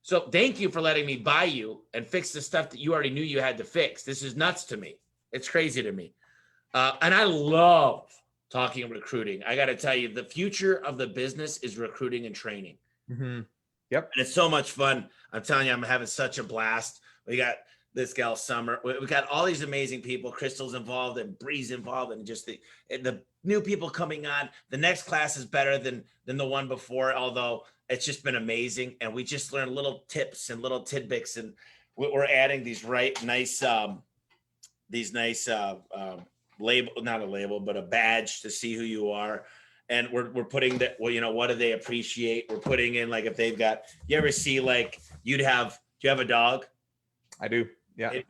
so thank you for letting me buy you and fix the stuff that you already knew you had to fix. This is nuts to me. It's crazy to me. And I love talking recruiting. I got to tell you, the future of the business is recruiting and training. Mm-hmm. Yep. And it's so much fun. I'm telling you, I'm having such a blast. We got this gal Summer. We got all these amazing people. Crystal's involved and Bree's involved, and just the new people coming on. The next class is better than the one before, although it's just been amazing. And we just learned little tips and little tidbits, and we're adding these nice label, not a label, but a badge to see who you are. And we're putting that, well, you know, what do they appreciate? We're putting in, like, if they've got, you ever see, like, do you have a dog? I do. Yeah. It'd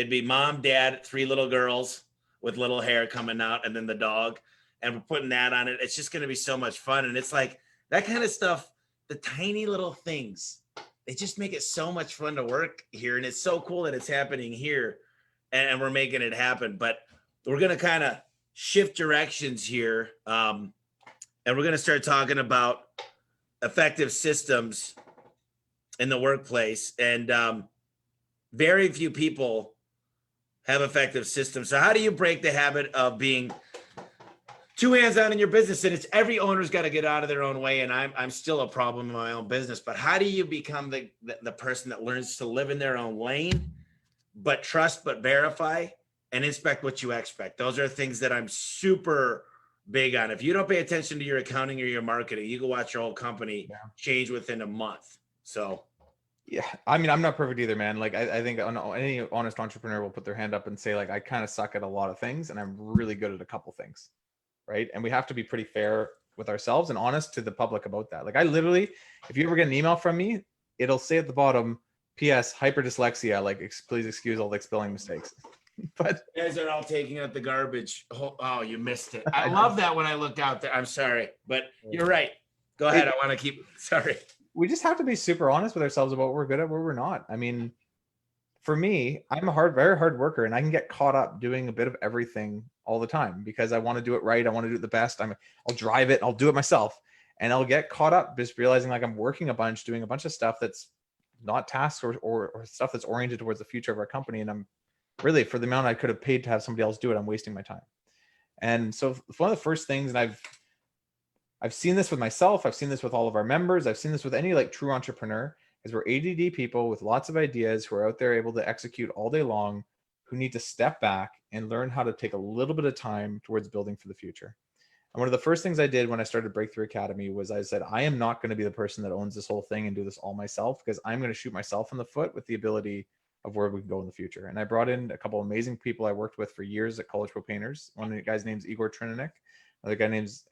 be mom, dad, 3 little girls with little hair coming out, and then the dog. And we're putting that on it. It's just going to be so much fun. And it's like that kind of stuff, the tiny little things, they just make it so much fun to work here. And it's so cool that it's happening here, and we're making it happen. But we're going to kind of shift directions here. And we're going to start talking about effective systems in the workplace. And very few people have effective systems. So how do you break the habit of being too hands-on in your business? And it's every owner's got to get out of their own way. And I'm still a problem in my own business. But how do you become the person that learns to live in their own lane, but trust, but verify, and inspect what you expect? Those are things that I'm super big on. If you don't pay attention to your accounting or your marketing, you can watch your whole company change within a month. So yeah, I mean, I'm not perfect either, man. Like, I think any honest entrepreneur will put their hand up and say, like, I kind of suck at a lot of things and I'm really good at a couple things, right? And we have to be pretty fair with ourselves and honest to the public about that. Like, I literally, if you ever get an email from me, it'll say at the bottom, P.S. hyperdyslexia, like, please excuse all the spelling mistakes. But you guys are all taking out the garbage. Oh, you missed it. I love that when I look out there. I'm sorry, but you're right. Go ahead. I want to keep, sorry. We just have to be super honest with ourselves about what we're good at, where we're not. I mean, for me, I'm a very hard worker, and I can get caught up doing a bit of everything all the time because I want to do it right. I want to do it the best. I'll drive it. I'll do it myself, and I'll get caught up just realizing like I'm working a bunch, doing a bunch of stuff that's not tasks or stuff that's oriented towards the future of our company. And I'm really, for the amount I could have paid to have somebody else do it, I'm wasting my time. And so one of the first things, and I've seen this with myself, I've seen this with all of our members, I've seen this with any like true entrepreneur, is we're ADD people with lots of ideas who are out there able to execute all day long, who need to step back and learn how to take a little bit of time towards building for the future. And one of the first things I did when I started Breakthrough Academy was I said, I am not going to be the person that owns this whole thing and do this all myself, because I'm going to shoot myself in the foot with the ability of where we can go in the future. And I brought in a couple of amazing people I worked with for years at College Pro Painters. One of the guys name's Igor Trininik. Another guy name's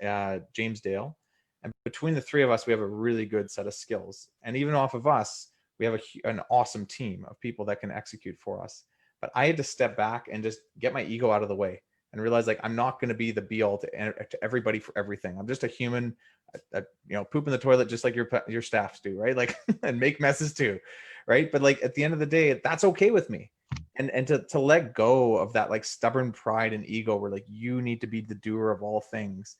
James Dale. And between the three of us, we have a really good set of skills. And even off of us, we have an awesome team of people that can execute for us. But I had to step back and just get my ego out of the way and realize like I'm not going to be the be all to everybody for everything. I'm just a human, poop in the toilet just like your staffs do, right? Like, and make messes too, right? But like at the end of the day, that's okay with me. And to let go of that like stubborn pride and ego where like you need to be the doer of all things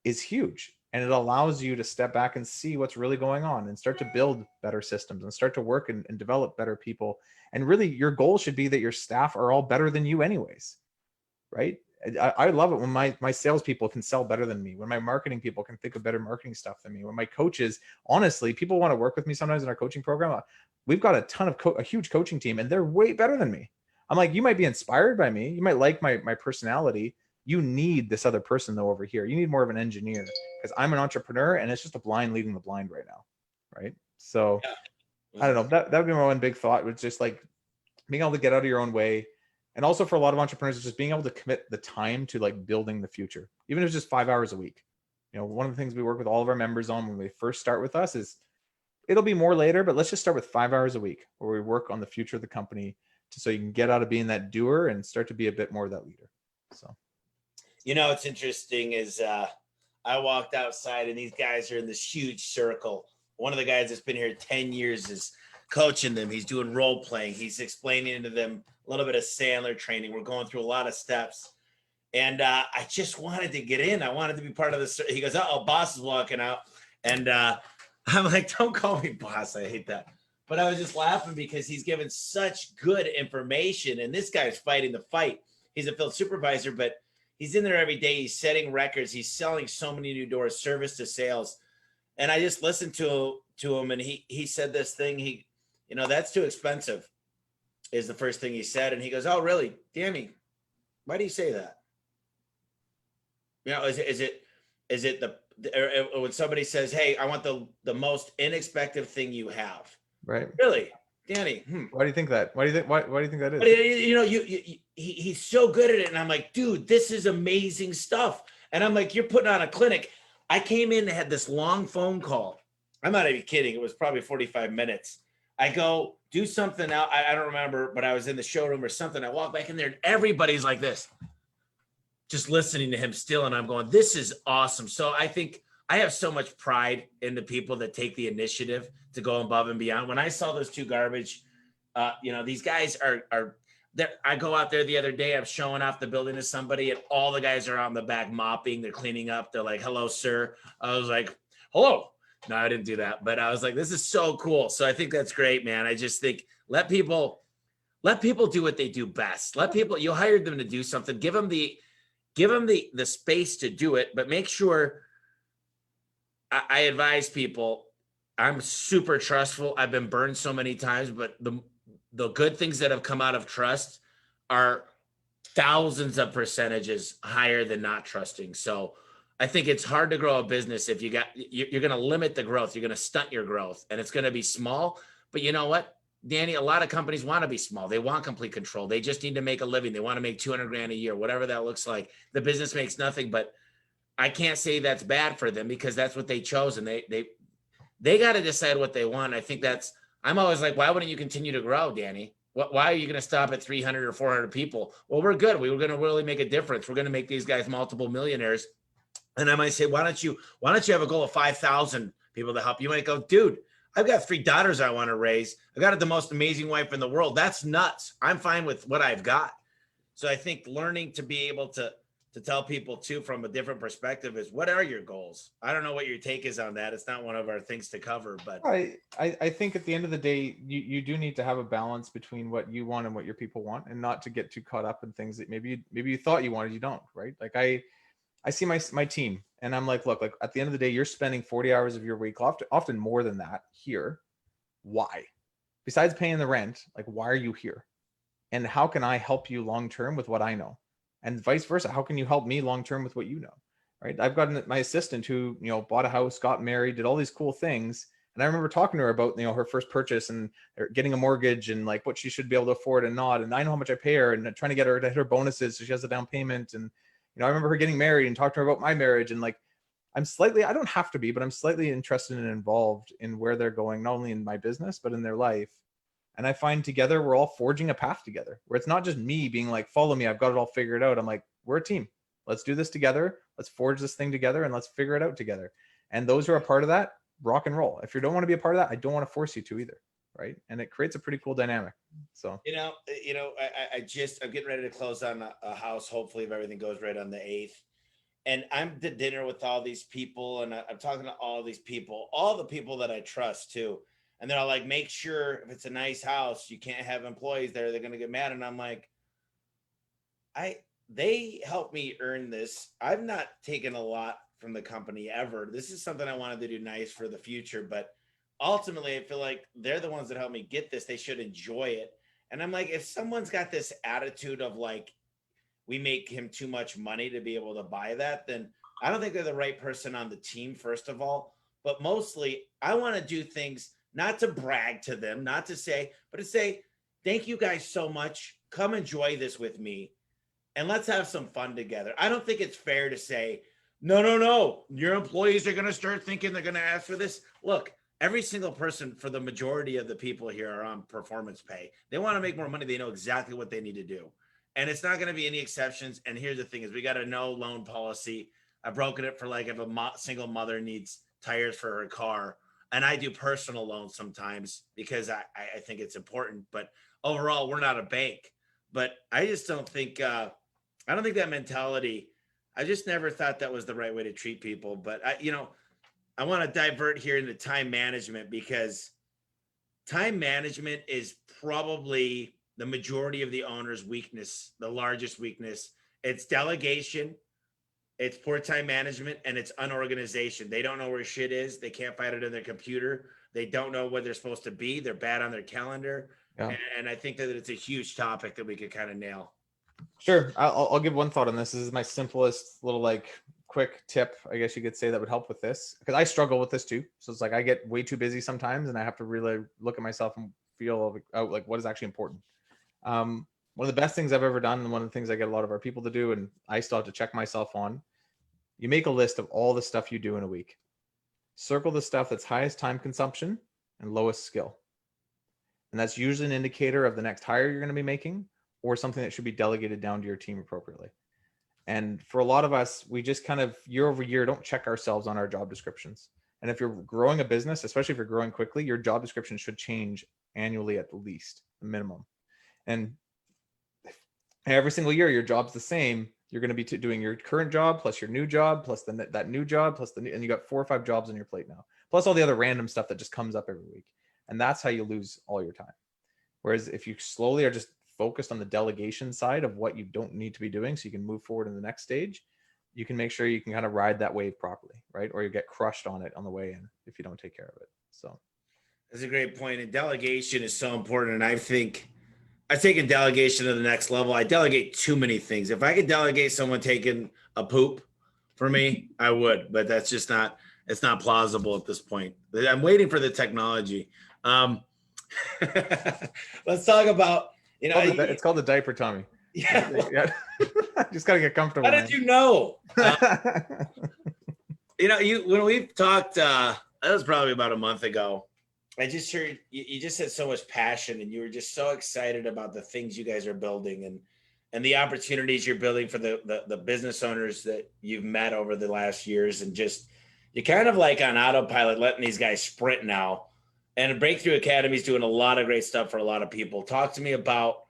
is huge. And it allows you to step back and see what's really going on and start to build better systems and start to work and develop better people. And really your goal should be that your staff are all better than you anyways, right? I love it when my salespeople can sell better than me, when my marketing people can think of better marketing stuff than me, when my coaches, honestly, people want to work with me sometimes in our coaching program. We've got a huge coaching team and they're way better than me. I'm like, you might be inspired by me. You might like my personality. You need this other person though over here. You need more of an engineer because I'm an entrepreneur and it's just a blind leading the blind right now. Right. So yeah. I don't know. That would be my one big thought, was just like being able to get out of your own way. And also for a lot of entrepreneurs, it's just being able to commit the time to like building the future, even if it's just 5 hours a week. One of the things we work with all of our members on when they first start with us is it'll be more later, but let's just start with 5 hours a week where we work on the future of the company so you can get out of being that doer and start to be a bit more of that leader. So, what's interesting is I walked outside and these guys are in this huge circle. One of the guys that's been here 10 years is coaching them. He's doing role playing. He's explaining to them a little bit of Sandler training. We're going through a lot of steps. And I just wanted to get in. I wanted to be part of this. He goes, uh-oh, boss is walking out. And I'm like, don't call me boss. I hate that. But I was just laughing because he's given such good information. And this guy's fighting the fight. He's a field supervisor, but he's in there every day. He's setting records. He's selling so many new doors, service to sales. And I just listened to him, and he said this thing. That's too expensive, is the first thing he said. And he goes, "Oh, really, Danny? Why do you say that? Is it or when somebody says, 'Hey, I want the most inexpensive thing you have'? Right. Really, Danny? Why do you think that? Why do you think that is? But he's so good at it, and I'm like, dude, this is amazing stuff. And I'm like, you're putting on a clinic. I came in and had this long phone call. I'm not even kidding. It was probably 45 minutes. I go do something out. I don't remember, but I was in the showroom or something. I walk back in there, and everybody's like this, just listening to him still. And I'm going, this is awesome. So I think I have so much pride in the people that take the initiative to go above and beyond. When I saw those two garbage, these guys are there. I go out there the other day, I'm showing off the building to somebody, and all the guys are out in the back mopping. They're cleaning up. They're like, "Hello, sir." I was like, "Hello." No, I didn't do that, but I was like, this is so cool. So I think that's great, man. I just think let people do what they do best. You hired them to do something, give them the space to do it, but make sure. I advise people, I'm super trustful. I've been burned so many times, but the good things that have come out of trust are thousands of percentages higher than not trusting. So I think it's hard to grow a business if you're going to limit the growth. You're going to stunt your growth, and it's going to be small. But you know what, Danny, a lot of companies want to be small. They want complete control. They just need to make a living. They want to make 200 grand a year, whatever that looks like. The business makes nothing, but I can't say that's bad for them because that's what they chose, and they got to decide what they want. I think I'm always like, why wouldn't you continue to grow, Danny? Why are you going to stop at 300 or 400 people? Well, we're good. We were going to really make a difference. We're going to make these guys multiple millionaires. And I might say, why don't you have a goal of 5,000 people to help? You might go, dude, I've got 3 daughters I want to raise. I got the most amazing wife in the world. That's nuts. I'm fine with what I've got. So I think learning to be able to tell people too, from a different perspective, is what are your goals? I don't know what your take is on that. It's not one of our things to cover, but I think at the end of the day, you do need to have a balance between what you want and what your people want, and not to get too caught up in things that maybe you thought you wanted, you don't, right? Like I see my team, and I'm like, look, like at the end of the day, you're spending 40 hours of your week, often more than that here. Why? Besides paying the rent, like, why are you here? And how can I help you long-term with what I know? And vice versa. How can you help me long-term with what you know? Right. I've got my assistant who, bought a house, got married, did all these cool things. And I remember talking to her about, her first purchase and getting a mortgage and like what she should be able to afford and not. And I know how much I pay her, and trying to get her to hit her bonuses so she has a down payment. And, I remember her getting married and talked to her about my marriage. And like, I don't have to be, but I'm slightly interested and involved in where they're going, not only in my business, but in their life. And I find together, we're all forging a path together, where it's not just me being like, follow me, I've got it all figured out. I'm like, we're a team. Let's do this together. Let's forge this thing together, and let's figure it out together. And those who are a part of that, rock and roll. If you don't want to be a part of that, I don't want to force you to either. Right. And it creates a pretty cool dynamic. So, I'm getting ready to close on a house, hopefully, if everything goes right, on the 8th. And I'm to dinner with all these people, and I'm talking to all these people, all the people that I trust too. And they're all like, make sure if it's a nice house, you can't have employees there. They're going to get mad. And I'm like, they helped me earn this. I've not taken a lot from the company ever. This is something I wanted to do nice for the future. But ultimately, I feel like they're the ones that helped me get this. They should enjoy it. And I'm like, if someone's got this attitude of like, we make him too much money to be able to buy that, then I don't think they're the right person on the team, first of all. But mostly, I want to do things not to brag to them, not to say, but to say, thank you guys so much. Come enjoy this with me, and let's have some fun together. I don't think it's fair to say, no, your employees are going to start thinking they're going to ask for this. Look, every single person, for the majority of the people here, are on performance pay. They want to make more money. They know exactly what they need to do. And it's not going to be any exceptions. And here's the thing is, we got a no loan policy. I've broken it for like if a single mother needs tires for her car. And I do personal loans sometimes because I think it's important. But overall, we're not a bank. But I just don't think I don't think that mentality. I just never thought that was the right way to treat people. But I want to divert here into time management, because time management is probably the majority of the owner's weakness, the largest weakness. It's delegation, it's poor time management, and it's unorganization. They don't know where shit is. They can't find it in their computer. They don't know where they're supposed to be. They're bad on their calendar. Yeah. And I think that it's a huge topic that we could kind of nail. Sure. I'll give one thought on this. This is my simplest little like quick tip, I guess you could say, that would help with this, because I struggle with this too. So it's like I get way too busy sometimes, and I have to really look at myself and feel out like what is actually important. One of the best things I've ever done, and one of the things I get a lot of our people to do, and I still have to check myself on, you make a list of all the stuff you do in a week. Circle the stuff that's highest time consumption and lowest skill. And that's usually an indicator of the next hire you're going to be making, or something that should be delegated down to your team appropriately. And for a lot of us, we just kind of year over year don't check ourselves on our job descriptions. And if you're growing a business, especially if you're growing quickly, your job description should change annually at the least, the minimum. And every single year, your job's the same. You're going to be doing your current job plus your new job plus that new job plus and you got 4 or 5 jobs on your plate now, plus all the other random stuff that just comes up every week. And that's how you lose all your time. Whereas if you slowly are just focused on the delegation side of what you don't need to be doing, so you can move forward in the next stage, you can make sure you can kind of ride that wave properly, right? Or you get crushed on it on the way in if you don't take care of it. So that's a great point. And delegation is so important. And I think I've taken delegation to the next level. I delegate too many things. If I could delegate someone taking a poop for me, I would, but that's just not, it's not plausible at this point. I'm waiting for the technology. Let's talk about, it's called the diaper tummy. Yeah. Just gotta get comfortable. How did you know? When we've talked, that was probably about a month ago. I just heard you just had so much passion, and you were just so excited about the things you guys are building and the opportunities you're building for the business owners that you've met over the last years, and just you're kind of like on autopilot, letting these guys sprint now. And Breakthrough Academy is doing a lot of great stuff for a lot of people. Talk to me about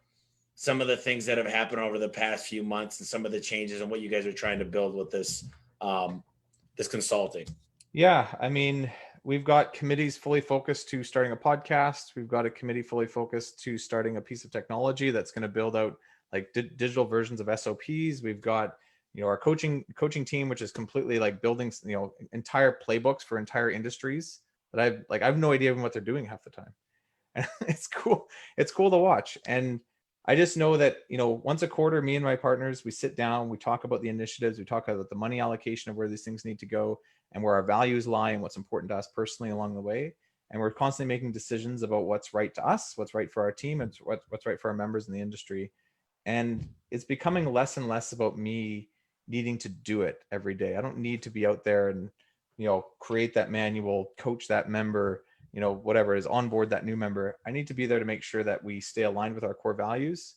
some of the things that have happened over the past few months and some of the changes and what you guys are trying to build with this this consulting. Yeah, I mean, we've got committees fully focused to starting a podcast. We've got a committee fully focused to starting a piece of technology that's going to build out like digital versions of SOPs. We've got, our coaching team, which is completely like building, entire playbooks for entire industries that I have no idea even what they're doing half the time. And it's cool. It's cool to watch. And I just know that, once a quarter, me and my partners, we sit down, we talk about the initiatives, we talk about the money allocation of where these things need to go and where our values lie and what's important to us personally along the way. And we're constantly making decisions about what's right to us, what's right for our team, and what's right for our members in the industry. And it's becoming less and less about me needing to do it every day. I don't need to be out there and, create that manual, coach that member, whatever it is, onboard that new member. I need to be there to make sure that we stay aligned with our core values,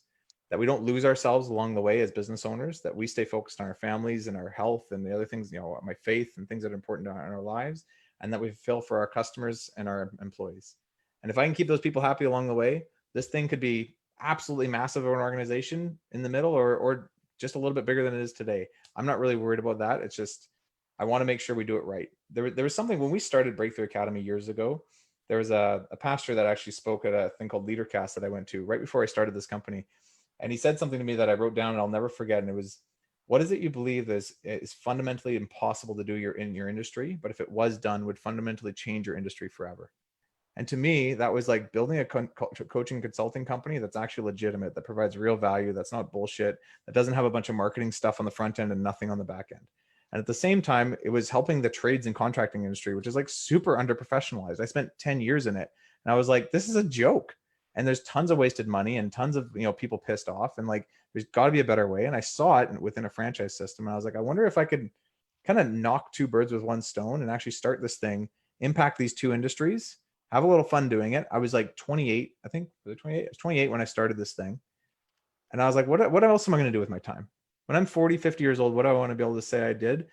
that we don't lose ourselves along the way as business owners, that we stay focused on our families and our health and the other things, my faith and things that are important in our lives, and that we fulfill for our customers and our employees. And if I can keep those people happy along the way, this thing could be absolutely massive of an organization in the middle or just a little bit bigger than it is today. I'm not really worried about that. It's just, I want to make sure we do it right. There was something when we started Breakthrough Academy years ago. There was a pastor that actually spoke at a thing called LeaderCast that I went to right before I started this company. And he said something to me that I wrote down and I'll never forget. And it was, what is it you believe is fundamentally impossible to do in your industry, but if it was done, would fundamentally change your industry forever? And to me, that was like building a coaching consulting company that's actually legitimate, that provides real value, that's not bullshit, that doesn't have a bunch of marketing stuff on the front end and nothing on the back end. And at the same time, it was helping the trades and contracting industry, which is like super underprofessionalized. I spent 10 years in it and I was like, this is a joke. And there's tons of wasted money and tons of, people pissed off, and like, there's gotta be a better way. And I saw it within a franchise system. And I was like, I wonder if I could kind of knock 2 birds with 1 stone and actually start this thing, impact these 2 industries, have a little fun doing it. I was like 28, I think, was it 28? I was 28 when I started this thing. And I was like, what else am I going to do with my time? When I'm 40, 50 years old, what do I want to be able to say I did?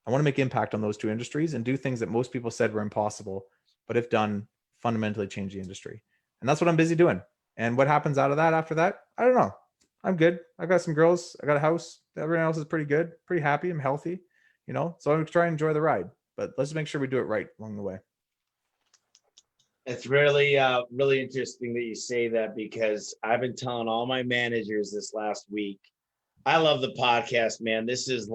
I want to make impact on those 2 industries and do things that most people said were impossible, but if done, fundamentally change the industry. And that's what I'm busy doing. And what happens out of that after that? I don't know. I'm good. I've got some girls. I got a house. Everyone else is pretty good, pretty happy. I'm healthy, so I'm trying to enjoy the ride, but let's make sure we do it right along the way. It's really, really interesting that you say that, because I've been telling all my managers this last week I love the podcast, man. This is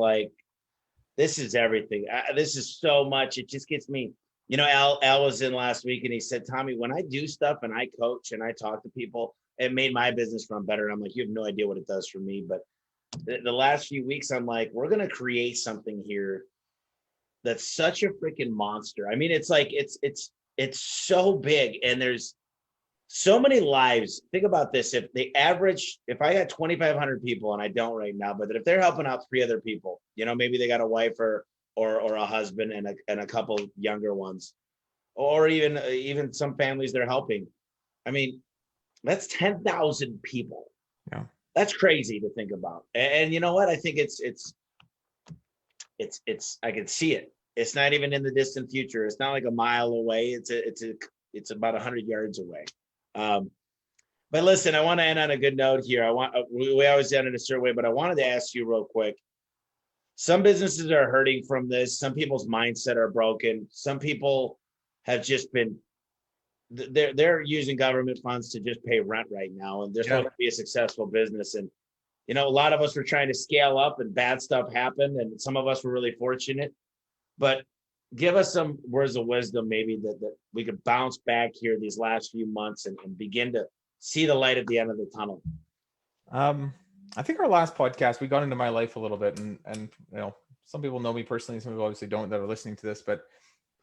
everything. This is so much. It just gets me. Al was in last week and he said, Tommy, when I do stuff and I coach and I talk to people, it made my business run better. And I'm like, you have no idea what it does for me. But the last few weeks, I'm like, we're going to create something here that's such a freaking monster. I mean, it's like, it's so big and there's so many lives. Think about this. If I got 2,500 people, and I don't right now, but if they're helping out 3 other people, maybe they got a wife or a husband and a couple younger ones, or even some families they're helping. I mean, that's 10,000 people. Yeah. That's crazy to think about. And you know what? I think it's I can see it. It's not even in the distant future. It's not like a mile away. It's about 100 yards away. But listen, I want to end on a good note here. We always end in a certain way, but I wanted to ask you real quick. Some businesses are hurting from this. Some people's mindset are broken. Some people have just been, they're using government funds to just pay rent right now. And they're supposed to be a successful business. And, a lot of us were trying to scale up and bad stuff happened. And some of us were really fortunate, but give us some words of wisdom, maybe that we could bounce back here these last few months and begin to see the light at the end of the tunnel. I think our last podcast, we got into my life a little bit and some people know me personally, some people obviously don't that are listening to this, but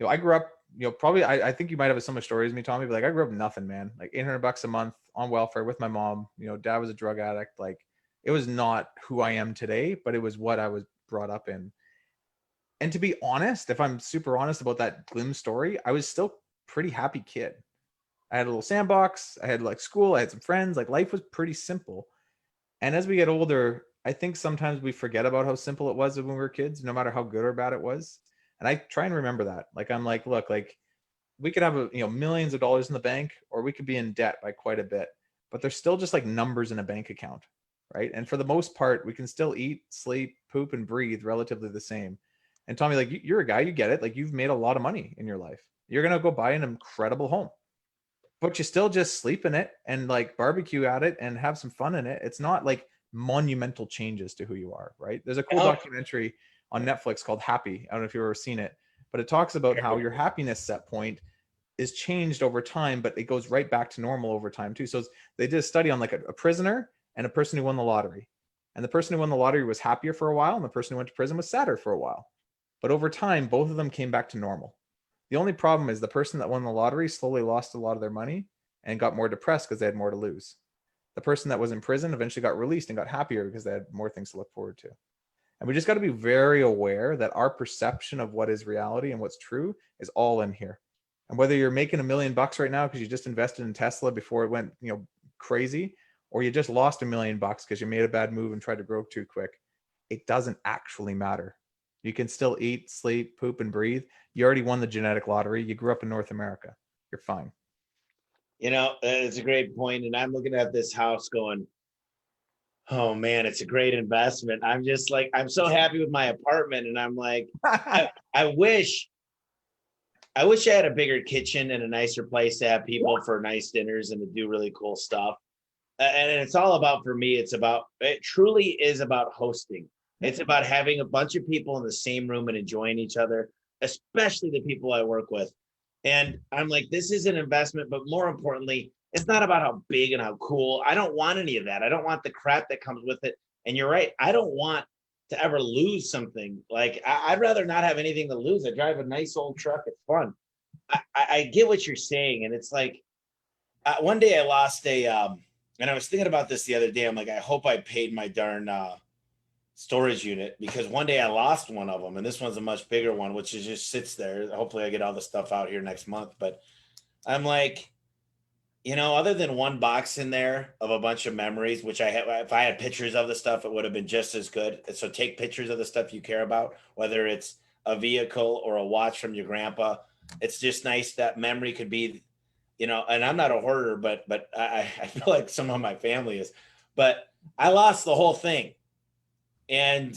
I grew up, probably, I think you might have similar stories to me, Tommy, but like I grew up nothing, man, like $800 a month on welfare with my mom. Dad was a drug addict. Like it was not who I am today, but it was what I was brought up in. And to be honest, if I'm super honest about that glim story, I was still pretty happy kid. I had a little sandbox. I had like school. I had some friends. Like life was pretty simple. And as we get older, I think sometimes we forget about how simple it was when we were kids, no matter how good or bad it was. And I try and remember that. Like I'm like, look, like we could have millions of dollars in the bank, or we could be in debt by quite a bit. But there's still just like numbers in a bank account, right? And for the most part, we can still eat, sleep, poop, and breathe relatively the same. And Tommy, like you're a guy, you get it. Like you've made a lot of money in your life. You're going to go buy an incredible home, but you still just sleep in it and like barbecue at it and have some fun in it. It's not like monumental changes to who you are, right? There's a cool documentary on Netflix called Happy. I don't know if you've ever seen it, but it talks about how your happiness set point is changed over time, but it goes right back to normal over time too. So they did a study on like a prisoner and a person who won the lottery. And the person who won the lottery was happier for a while, and the person who went to prison was sadder for a while. But over time, both of them came back to normal. The only problem is the person that won the lottery slowly lost a lot of their money and got more depressed because they had more to lose. The person that was in prison eventually got released and got happier because they had more things to look forward to. And we just got to be very aware that our perception of what is reality and what's true is all in here. And whether you're making $1 million right now because you just invested in Tesla before it went, crazy, or you just lost $1 million because you made a bad move and tried to grow too quick, it doesn't actually matter. You can still eat, sleep, poop, and breathe. You already won the genetic lottery. You grew up in North America. You're fine. It's a great point. And I'm looking at this house going, oh man, it's a great investment. I'm just like, I'm so happy with my apartment. And I'm like, I wish I had a bigger kitchen and a nicer place to have people for nice dinners and to do really cool stuff. And it's all about, for me, it truly is about hosting. It's about having a bunch of people in the same room and enjoying each other, especially the people I work with. And I'm like, this is an investment, but more importantly, it's not about how big and how cool. I don't want any of that. I don't want the crap that comes with it. And you're right. I don't want to ever lose something. Like I'd rather not have anything to lose. I drive a nice old truck. It's fun. I get what you're saying. And it's like, one day I lost and I was thinking about this the other day. I'm like, I hope I paid my darn storage unit, because one day I lost one of them, and this one's a much bigger one, which is just sits there. Hopefully I get all the stuff out here next month. But I'm like, other than one box in there of a bunch of memories, which I have, if I had pictures of the stuff, it would have been just as good. So take pictures of the stuff you care about, whether it's a vehicle or a watch from your grandpa. It's just nice that memory could be, and I'm not a hoarder, but I feel like some of my family is, but I lost the whole thing. And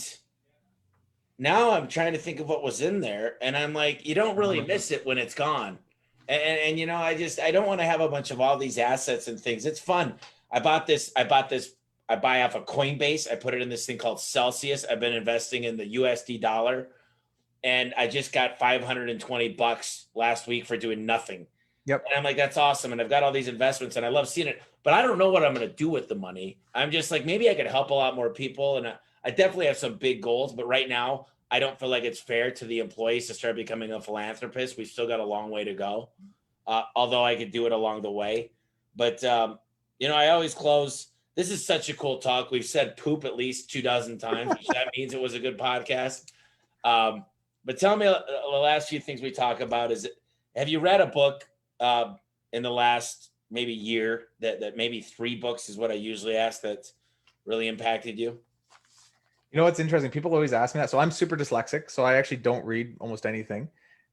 now I'm trying to think of what was in there. And I'm like, you don't really miss it when it's gone. And I don't want to have a bunch of all these assets and things. It's fun. I bought this I buy off of Coinbase. I put it in this thing called Celsius. I've been investing in the USD dollar, and I just got $520 last week for doing nothing. Yep. And I'm like, that's awesome. And I've got all these investments and I love seeing it, but I don't know what I'm going to do with the money. I'm just like, maybe I could help a lot more people. And I definitely have some big goals, but right now I don't feel like it's fair to the employees to start becoming a philanthropist. We've still got a long way to go. Although I could do it along the way. But, I always close. This is such a cool talk. We've said poop at least 24 times, which that means it was a good podcast. But tell me the last few things we talk about is, have you read a book in the last maybe year that maybe 3 books is what I usually ask that really impacted you? You know what's interesting? People always ask me that. So I'm super dyslexic, so I actually don't read almost anything.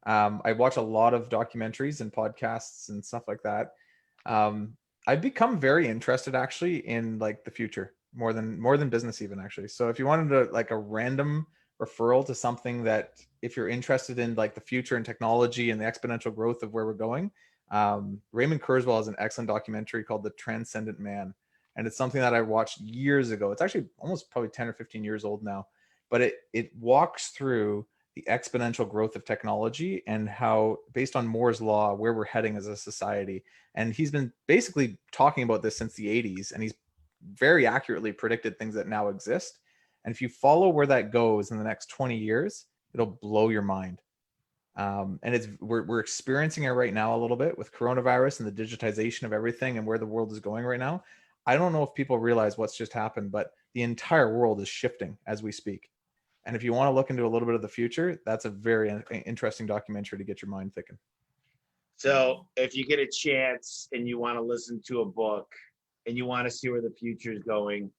I watch a lot of documentaries and podcasts and stuff like that. I've become very interested actually in like the future more than business even actually. So if you wanted to like a random referral to something that if you're interested in like the future and technology and the exponential growth of where we're going, Raymond Kurzweil has an excellent documentary called The Transcendent Man. And it's something that I watched years ago. It's actually almost probably 10 or 15 years old now, but it walks through the exponential growth of technology and how, based on Moore's law, where we're heading as a society. And he's been basically talking about this since the 80s, and he's very accurately predicted things that now exist. And if you follow where that goes in the next 20 years, it'll blow your mind. And we're experiencing it right now a little bit with coronavirus and the digitization of everything and where the world is going right now. I don't know if people realize what's just happened, but the entire world is shifting as we speak. And if you want to look into a little bit of the future, that's a very interesting documentary to get your mind thinking. So if you get a chance and you want to listen to a book and you want to see where the future is going,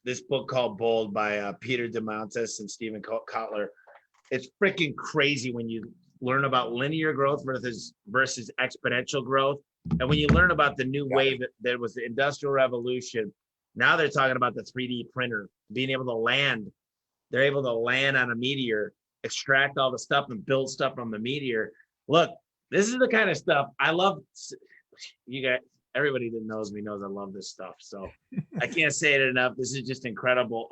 this book called Bold by Peter DeMontis and Stephen Kotler, it's freaking crazy when you learn about linear growth versus exponential growth. And when you learn about the new wave that was the Industrial Revolution, now they're talking about the 3D printer, being able to land. They're able to land on a meteor, extract all the stuff and build stuff from the meteor. Look, this is the kind of stuff I love. You guys, everybody that knows me knows I love this stuff. So I can't say it enough. This is just incredible.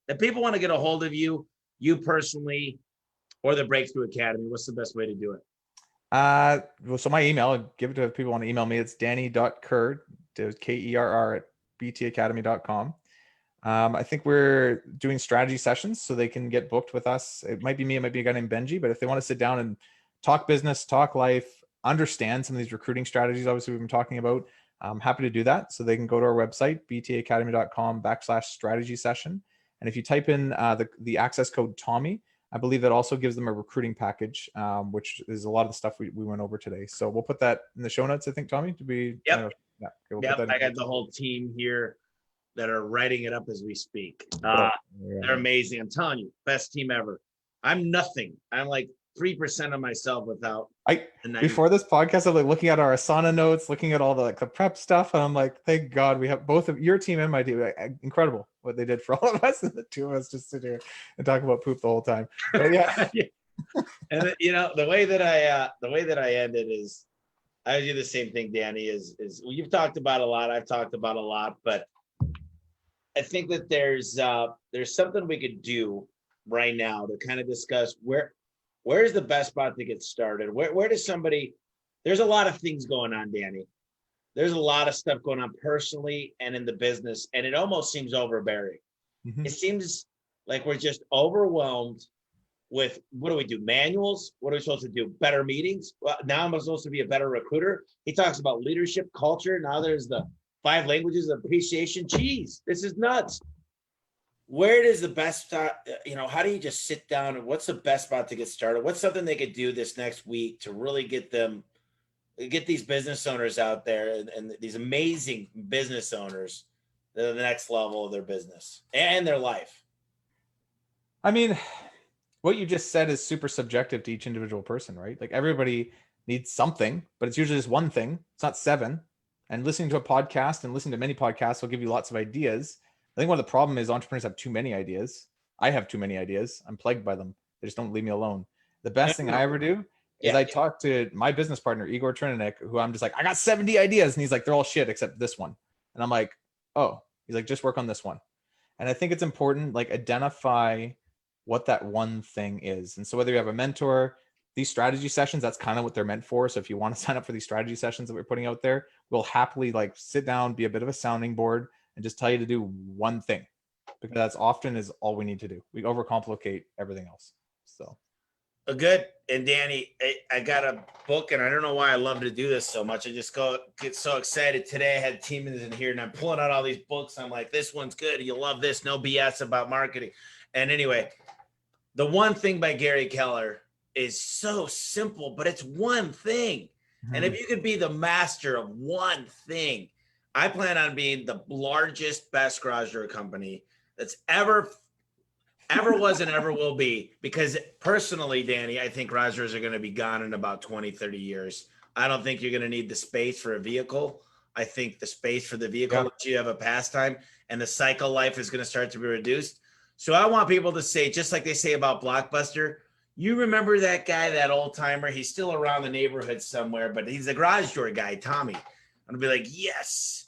If people want to get a hold of you personally, or the Breakthrough Academy, what's the best way to do it? Well, so my email, I'll give it to if people want to email me. It's danny.kerr, Kerr at btacademy.com. I think we're doing strategy sessions so they can get booked with us. It might be me, it might be a guy named Benji, but if they want to sit down and talk business, talk life, understand some of these recruiting strategies, obviously we've been talking about, I'm happy to do that. So they can go to our website, btacademy.com/strategy session. And if you type in the access code Tommy, I believe that also gives them a recruiting package, which is a lot of the stuff we went over today. So we'll put that in the show notes, I think, Tommy, to be. Yep. I got the whole team here that are writing it up as we speak. They're amazing. I'm telling you, best team ever. I'm nothing. I'm like 3% of myself without. Before this podcast, I'm like looking at our Asana notes, looking at all the prep stuff, and I'm like, thank God we have both of your team and my team. Incredible what they did for all of us, and the two of us just sit here and talk about poop the whole time. But yeah. Yeah. And the way that I ended is, I do the same thing, Danny. Is you've talked about a lot, I've talked about a lot, but I think that there's something we could do right now to kind of discuss where's the best spot to get started? Where does somebody, there's a lot of things going on, Danny. There's a lot of stuff going on personally and in the business, and it almost seems overbearing. Mm-hmm. It seems like we're just overwhelmed with, what do we do? Manuals? What are we supposed to do? Better meetings? Well, now I'm supposed to be a better recruiter. He talks about leadership, culture. Now there's the 5 languages of appreciation. Jeez, this is nuts. Where does the best spot, how do you just sit down and what's the best spot to get started? What's something they could do this next week to really get these business owners out there and these amazing business owners to the next level of their business and their life? I mean, what you just said is super subjective to each individual person, right? Like everybody needs something, but it's usually just one thing. It's not 7. And listening to a podcast and listening to many podcasts will give you lots of ideas. I think one of the problem is entrepreneurs have too many ideas. I have too many ideas. I'm plagued by them. They just don't leave me alone. The best thing I ever do is I talk to my business partner, Igor Trinanik, who I'm just like, I got 70 ideas. And he's like, they're all shit except this one. And I'm like, oh, He's like, just work on this one. And I think it's important, like identify what that one thing is. And so whether you have a mentor, these strategy sessions, that's kind of what they're meant for. So if you want to sign up for these strategy sessions that we're putting out there, we'll happily like sit down, be a bit of a sounding board, and just tell you to do one thing, because that's often is all we need to do. We overcomplicate everything else. So Good. And Danny, I got a book, and I don't know why I love to do this so much. I just get so excited. Today I had team members in here, and I'm pulling out all these books. I'm like, this one's good. You'll love this. No BS about marketing. And anyway, The One Thing by Gary Keller is so simple, but it's one thing. And if you could be the master of one thing, I plan on being the largest, best garage door company that's ever was and ever will be. Because personally, Danny, I think garage doors are going to be gone in about 20, 30 years. I don't think you're going to need the space for a vehicle. I think the space for the vehicle lets you have a pastime, and the cycle life is going to start to be reduced. So I want people to say, just like they say about Blockbuster, you remember that guy, that old timer? He's still around the neighborhood somewhere, but he's a garage door guy, Tommy. I'm gonna be like, yes,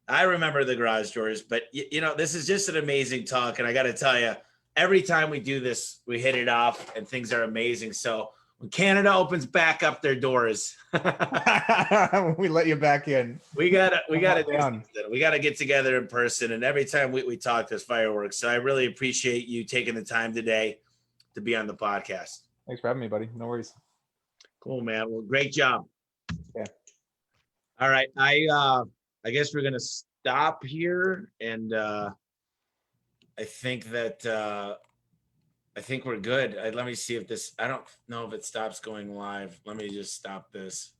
I remember the garage doors. But this is just an amazing talk, and I got to tell you, every time we do this, we hit it off, and things are amazing. So when Canada opens back up their doors, we let you back in. We gotta get together in person, and every time we talk, there's fireworks. So I really appreciate you taking the time today to be on the podcast. Thanks for having me, buddy. No worries. Cool, man. Well, great job. Yeah. All right. I guess we're gonna stop here, and I think that I think we're good. Let me see if this. I don't know if it stops going live. Let me just stop this.